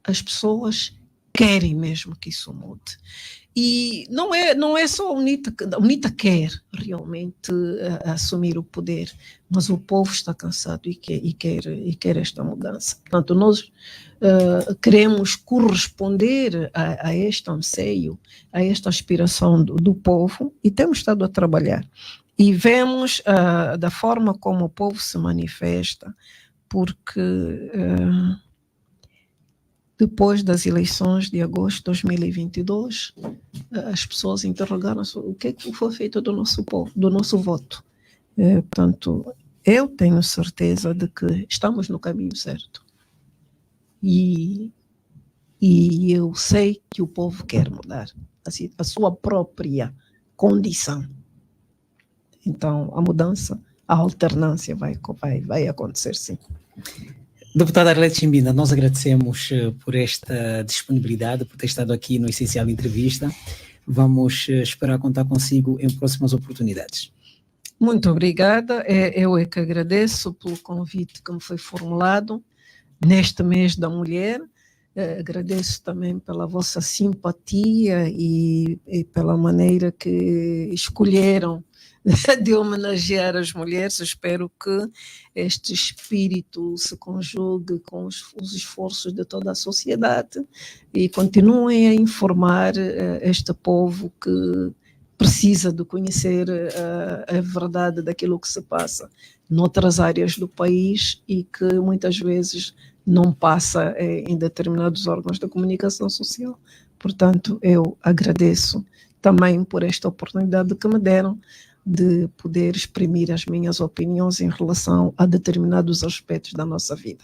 A: as pessoas querem mesmo que isso mude. E não é só a UNITA quer realmente assumir o poder, mas o povo está cansado e quer esta mudança. Portanto, nós queremos corresponder a este anseio, a esta aspiração do povo, e temos estado a trabalhar. E vemos da forma como o povo se manifesta, porque depois das eleições de agosto de 2022, as pessoas interrogaram-se o que foi feito do nosso povo, do nosso voto. Portanto, eu tenho certeza de que estamos no caminho certo. E eu sei que o povo quer mudar a sua própria condição. Então, a mudança, a alternância vai acontecer, sim.
B: Deputada Arlete Chimbinda, nós agradecemos por esta disponibilidade, por ter estado aqui no Essencial Entrevista. Vamos esperar contar consigo em próximas oportunidades.
A: Muito obrigada. Eu é que agradeço pelo convite que me foi formulado neste mês da mulher. Agradeço também pela vossa simpatia e pela maneira que escolheram de homenagear as mulheres. Espero que este espírito se conjugue com os esforços de toda a sociedade e continuem a informar este povo que precisa de conhecer a verdade daquilo que se passa noutras áreas do país e que muitas vezes não passa em determinados órgãos de comunicação social. Portanto, eu agradeço também por esta oportunidade que me deram de poder exprimir as minhas opiniões em relação a determinados aspectos da nossa vida.